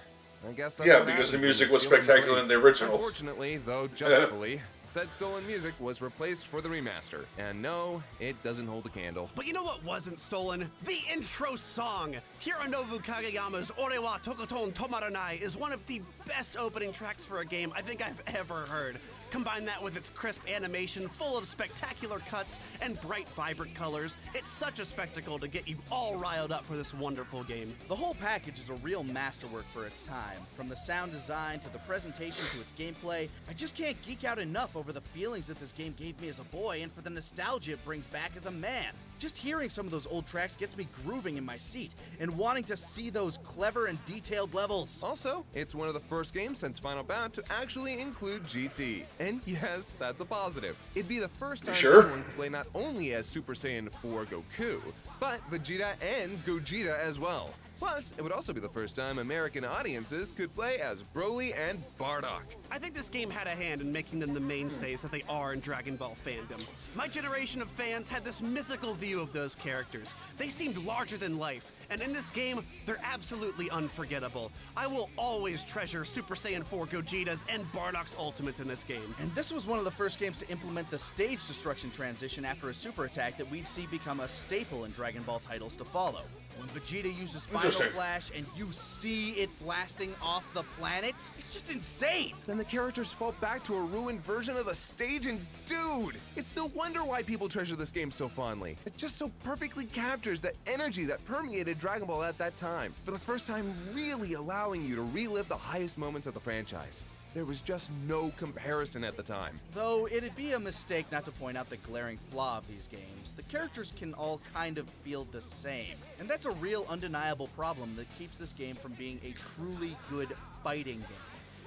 I guess that's Yeah, what because the happens music when you're was stealing spectacular in the greats. original. Unfortunately, though justly, said stolen music was replaced for the remaster. And no, it doesn't hold a candle. But you know what wasn't stolen? The intro song! Hironobu Kageyama's Ore wa Tokoton Tomaranai is one of the best opening tracks for a game I think I've ever heard. Combine that with its crisp animation, full of spectacular cuts and bright, vibrant colors. It's such a spectacle to get you all riled up for this wonderful game. The whole package is a real masterwork for its time. From the sound design to the presentation to its gameplay, I just can't geek out enough over the feelings that this game gave me as a boy and for the nostalgia it brings back as a man. Just hearing some of those old tracks gets me grooving in my seat and wanting to see those clever and detailed levels. Also, it's one of the first games since Final Bout to actually include GT. And yes, that's a positive. It'd be the first time Sure. anyone could play not only as Super Saiyan 4 Goku, but Vegeta and Gogeta as well. Plus, it would also be the first time American audiences could play as Broly and Bardock. I think this game had a hand in making them the mainstays that they are in Dragon Ball fandom. My generation of fans had this mythical view of those characters. They seemed larger than life, and in this game, they're absolutely unforgettable. I will always treasure Super Saiyan 4 Gogetas and Bardock's ultimates in this game. And this was one of the first games to implement the stage destruction transition after a super attack that we'd see become a staple in Dragon Ball titles to follow. When Vegeta uses Final Interesting. Flash and you see it blasting off the planet, it's just insane! Then the characters fall back to a ruined version of the stage, and dude, it's no wonder why people treasure this game so fondly. It just so perfectly captures the energy that permeated Dragon Ball at that time, for the first time really allowing you to relive the highest moments of the franchise. There was just no comparison at the time. Though it'd be a mistake not to point out the glaring flaw of these games. The characters can all kind of feel the same. And that's a real undeniable problem that keeps this game from being a truly good fighting game.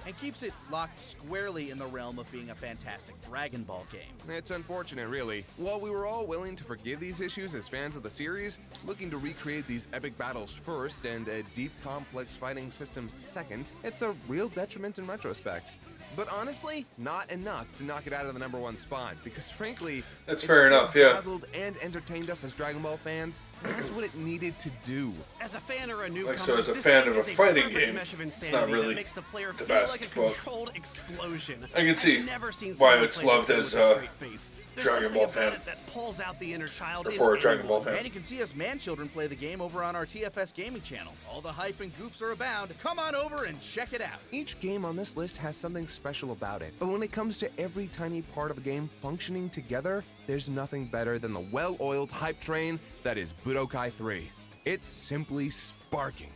And keeps it locked squarely in the realm of being a fantastic Dragon Ball game. It's unfortunate, really. While we were all willing to forgive these issues as fans of the series, looking to recreate these epic battles first and a deep, complex fighting system second, it's a real detriment in retrospect. But honestly, not enough to knock it out of the #1 spot, because frankly, That's it fair still enough, yeah. dazzled and entertained us as Dragon Ball fans. That's what it needed to do. As a fan or a newcomer, Like, so as a this fan game of a is fighting perfect game, mesh of it's not insanity really that makes the player the feel best, like a but controlled explosion. I can see I've never seen why someone it's play this loved game as with a a straight face. There's Dragon something Ball about fan. it that pulls out the inner child Or in for a Dragon anyone. Ball fan. And you can see us man-children play the game over on our TFS gaming channel. All the hype and goofs are abound. Come on over and check it out. Each game on this list has something special about it, but when it comes to every tiny part of a game functioning together, there's nothing better than the well-oiled hype train that is Budokai 3. It's simply sparking.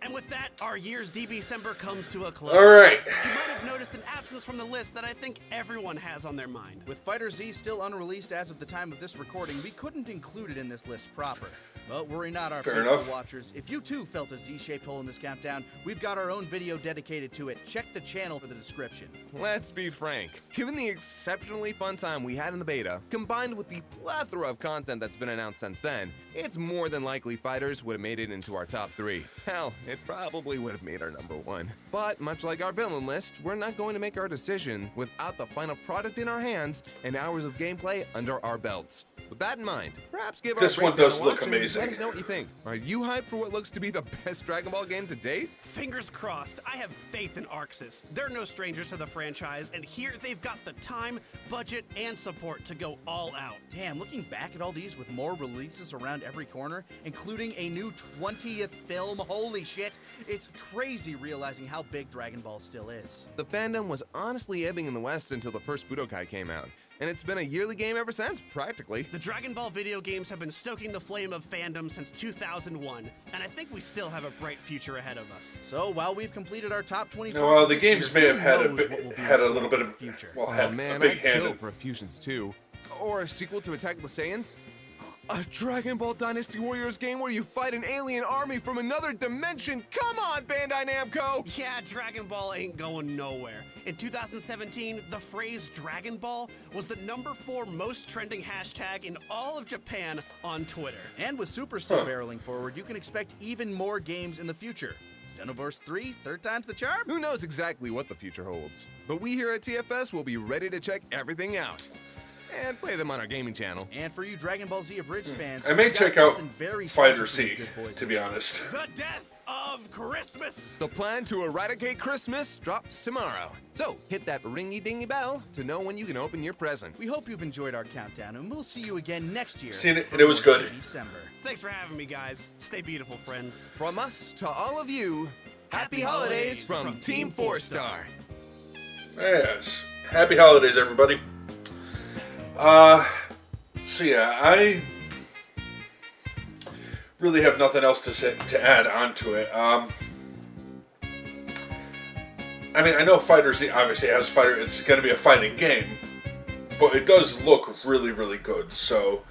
And with that, our year's DBcember comes to a close. All right. You might have noticed an absence from the list that I think everyone has on their mind. With Fighter Z still unreleased as of the time of this recording, we couldn't include it in this list proper. But worry not, our Fair faithful enough. watchers. If you too felt a Z-shaped hole in this countdown, we've got our own video dedicated to it. Check the channel for the description. Let's be frank. Given the exceptionally fun time we had in the beta, combined with the plethora of content that's been announced since then, it's more than likely Fighters would have made it into our top 3. Hell, it probably would have made our number one. But much like our villain list, we're not going to make our decision without the final product in our hands and hours of gameplay under our belts. With that in mind, perhaps give This our one breakdown does a look watch and amazing. Let us know what you think. Are you hyped for what looks to be the best Dragon Ball game to date? Fingers crossed. I have faith in Arxis. They're no strangers to the franchise, and here they've got the time, budget, and support to go all out. Damn, looking back at all these with more releases around every corner, including a new 20th film, holy shit, it's crazy realizing how big Dragon Ball still is. The fandom was honestly ebbing in the West until the first Budokai came out, and it's been a yearly game ever since, practically. The Dragon Ball video games have been stoking the flame of fandom since 2001, and I think we still have a bright future ahead of us. So while we've completed our top 25, Well, the games may have had who knows what will be in a store little bit for of the future. well, Oh had man, a big I'd hand. kill for a Fusions 2. Or a sequel to Attack of the Saiyans. A Dragon Ball Dynasty Warriors game where you fight an alien army from another dimension. Come on, Bandai Namco! Yeah, Dragon Ball ain't going nowhere. In 2017, the phrase Dragon Ball was the #4 most trending hashtag in all of Japan on Twitter. And with Super still barreling forward, you can expect even more games in the future. Xenoverse 3, third time's the charm? Who knows exactly what the future holds? But we here at TFS will be ready to check everything out. And play them on our gaming channel. And for you Dragon Ball Z Abridged fans, I may we got check out something very Fighter special for you Z, good boys to be honest. The death of Christmas! The plan to eradicate Christmas drops tomorrow. So hit that ringy-dingy bell to know when you can open your present. We hope you've enjoyed our countdown, and we'll see you again next year. Seen it, for and it was more good. December. Thanks for having me, guys. Stay beautiful, friends. From us to all of you, happy holidays from Team 4-Star. Yes. Happy holidays, everybody. So yeah, I really have nothing else to add onto it. I mean, I know Fighter Z obviously has fighter. It's going to be a fighting game, but it does look really, really good. So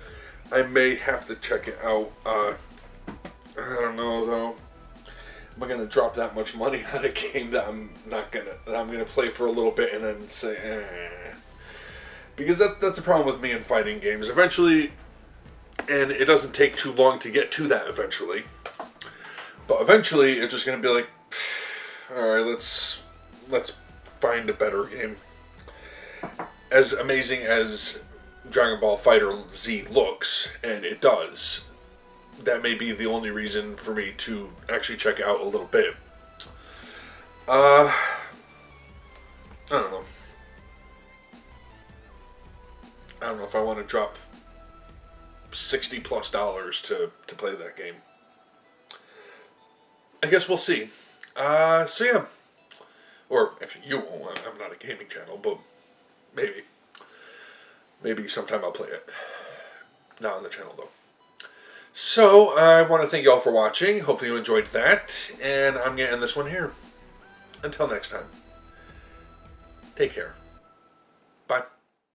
I may have to check it out. I don't know though. Am I going to drop that much money on a game that I'm gonna play for a little bit and then say, eh? Because that's a problem with me in fighting games. Eventually, and it doesn't take too long to get to that eventually. But eventually, it's just going to be like, alright, let's find a better game. As amazing as Dragon Ball Fighter Z looks, and it does, that may be the only reason for me to actually check it out a little bit. I don't know. I don't know if I want to drop $60+ to play that game. I guess we'll see. So yeah. Or actually, you won't. I'm not a gaming channel, but maybe. Maybe sometime I'll play it. Not on the channel though. So I want to thank you all for watching. Hopefully you enjoyed that, and I'm gonna end this one here. Until next time. Take care.